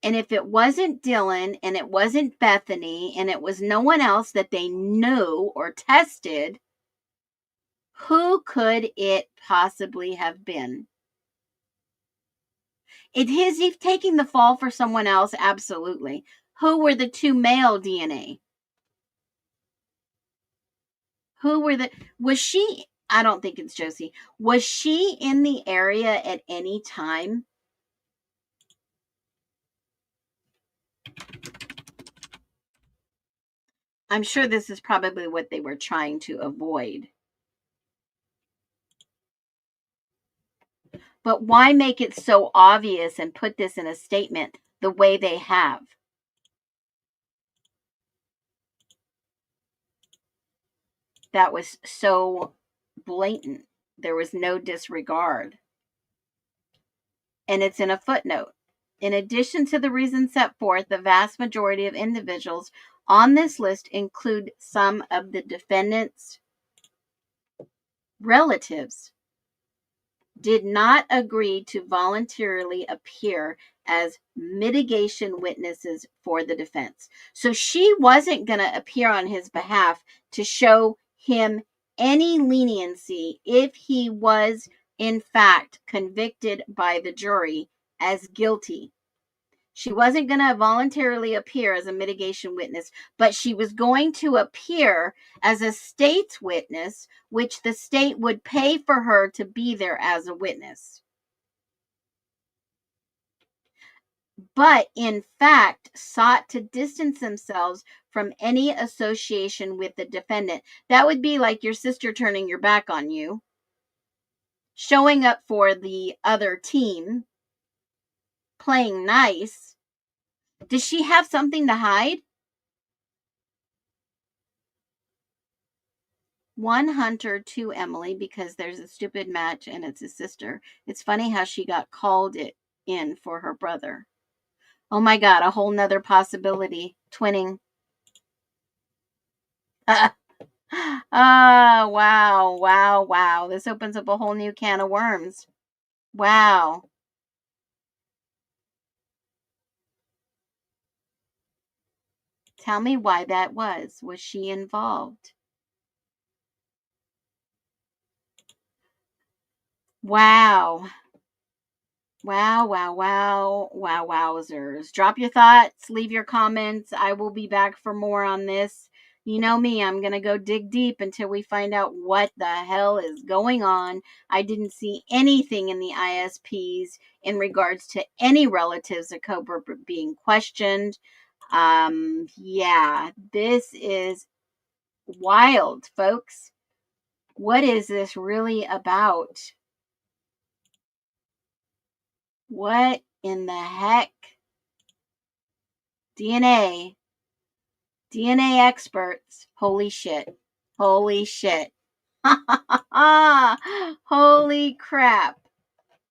S3: And if it wasn't Dylan and it wasn't Bethany and it was no one else that they knew or tested, who could it possibly have been? Is he taking the fall for someone else? Absolutely. Who were the two male DNA? Who were the, was she, I don't think it's Josie. Was she in the area at any time? I'm sure this is probably what they were trying to avoid. But why make it so obvious and put this in a statement the way they have? That was so blatant. There was no disregard. And it's in a footnote. In addition to the reasons set forth, the vast majority of individuals on this list include some of the defendant's relatives did not agree to voluntarily appear as mitigation witnesses for the defense. So she wasn't going to appear on his behalf to show him any leniency if he was, in fact, convicted by the jury as guilty. She wasn't going to voluntarily appear as a mitigation witness, but she was going to appear as a state's witness, which the state would pay for her to be there as a witness. But in fact, sought to distance themselves from any association with the defendant. That would be like your sister turning your back on you, showing up for the other team, playing nice. Does she have something to hide? One Hunter, two Emily, because there's a stupid match and it's his sister. It's funny how she got called it in for her brother. Oh my God, a whole nother possibility. Twinning. Wow, wow, wow. This opens up a whole new can of worms. Wow. Tell me why that was. Was she involved? Wow. Wow, wow, wow, wow, wowzers. Drop your thoughts, leave your comments. I will be back for more on this. You know me, I'm going to go dig deep until we find out what the hell is going on. I didn't see anything in the ISPs in regards to any relatives of Cobra being questioned. Yeah, this is wild, folks. What is this really about? What in the heck? DNA experts. Holy shit. Holy shit. Holy crap.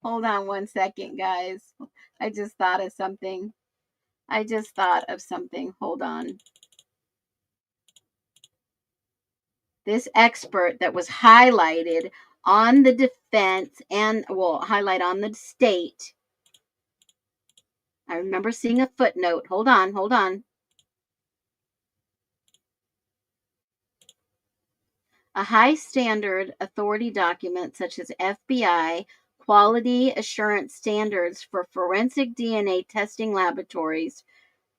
S3: Hold on one second, guys. I just thought of something. Hold on. This expert that was highlighted on the defense and, well, highlight on the state. I remember seeing a footnote. Hold on. A high standard authority document such as FBI quality assurance standards for forensic DNA testing laboratories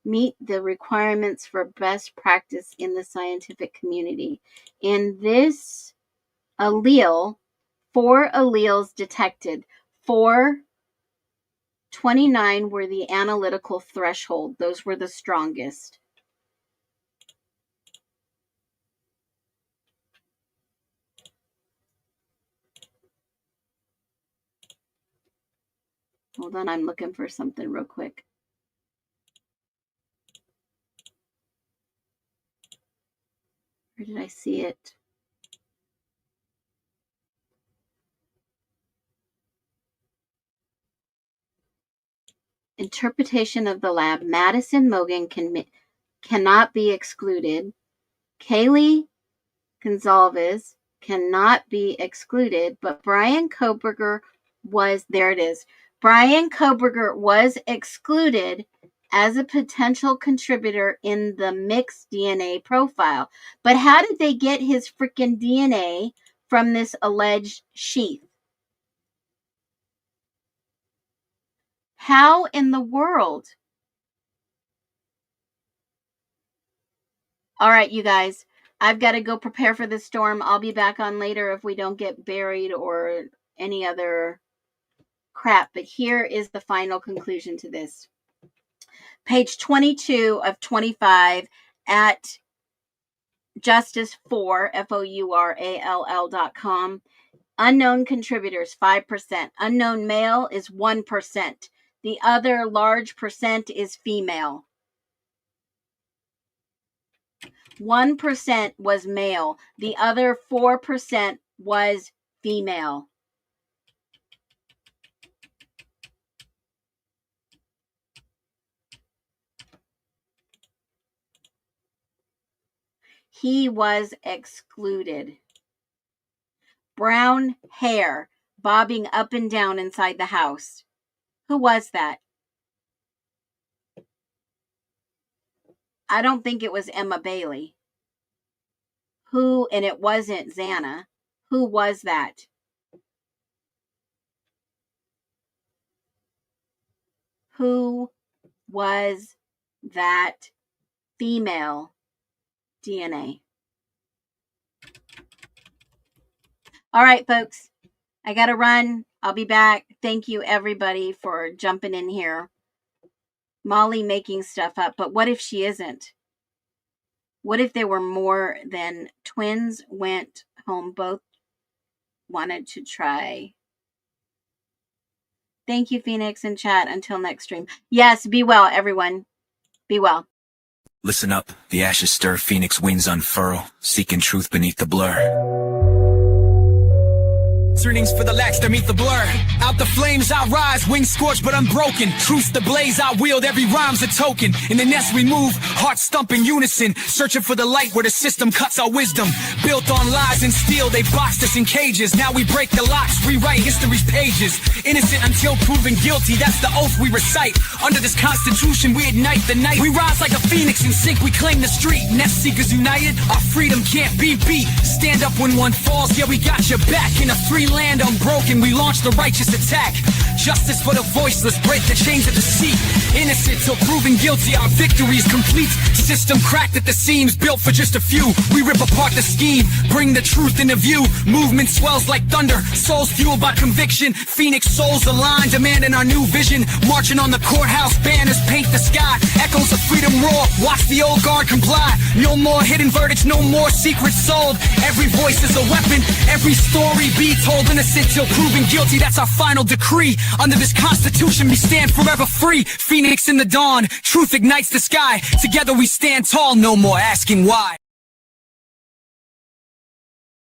S3: meet the requirements for best practice in the scientific community. In this allele, 4 alleles detected. 429 were the analytical threshold. Those were the strongest. Hold on, I'm looking for something real quick. Where did I see it? Interpretation of the lab. Madison Mogan cannot be excluded. Kaylee Gonzalez cannot be excluded, but Brian Koberger was, there it is. Brian Koberger was excluded as a potential contributor in the mixed DNA profile. But how did they get his freaking DNA from this alleged sheath? How in the world? All right, you guys. I've got to go prepare for the storm. I'll be back on later if we don't get buried or any other crap. But here is the final conclusion to this. Page 22 of 25 at justice4, FOURALL.com. Unknown contributors, 5%. Unknown male is 1%. The other large percent is female. 1% was male. The other 4% was female. He was excluded. Brown hair bobbing up and down inside the house. Who was that? I don't think it was Emma Bailey. Who, and it wasn't Xana. Who was that? Who was that female DNA? All right, folks. I got to run. I'll be back. Thank you, everybody, for jumping in here. Molly making stuff up, but what if she isn't? What if there were more than twins went home, both wanted to try? Thank you, Phoenix and chat. Until next stream. Yes, be well, everyone. Be well.
S4: Listen up, the ashes stir, Phoenix wings unfurl, seeking truth beneath the blur. Turnings for the lax to meet the blur. Out the flames I rise, wings scorched but unbroken. Truth's the blaze I wield, every rhyme's a token. In the nest we move, hearts stump in unison, searching for the light where the system cuts our wisdom. Built on lies and steel, they boxed us in cages. Now we break the locks, rewrite history's pages. Innocent until proven guilty, that's the oath we recite. Under this constitution we ignite the night. We rise like a phoenix in sync, we claim the street. Nest seekers united, our freedom can't be beat. Stand up when one falls, yeah we got your back. In a free land unbroken, we launch the righteous attack. Justice for the voiceless, break the chains of deceit. Innocent till proven guilty, our victory is complete. System cracked at the seams, built for just a few. We rip apart the scheme, bring the truth into view. Movement swells like thunder, souls fueled by conviction. Phoenix souls aligned, demanding our new vision. Marching on the courthouse, banners paint the sky. Echoes of freedom roar, watch the old guard comply. No more hidden verdicts, no more secrets sold. Every voice is a weapon, every story be told. Innocent till proven guilty, that's our final decree. Under this constitution we stand forever free. Phoenix in the dawn, truth ignites the sky. Together we stand tall, no more asking why.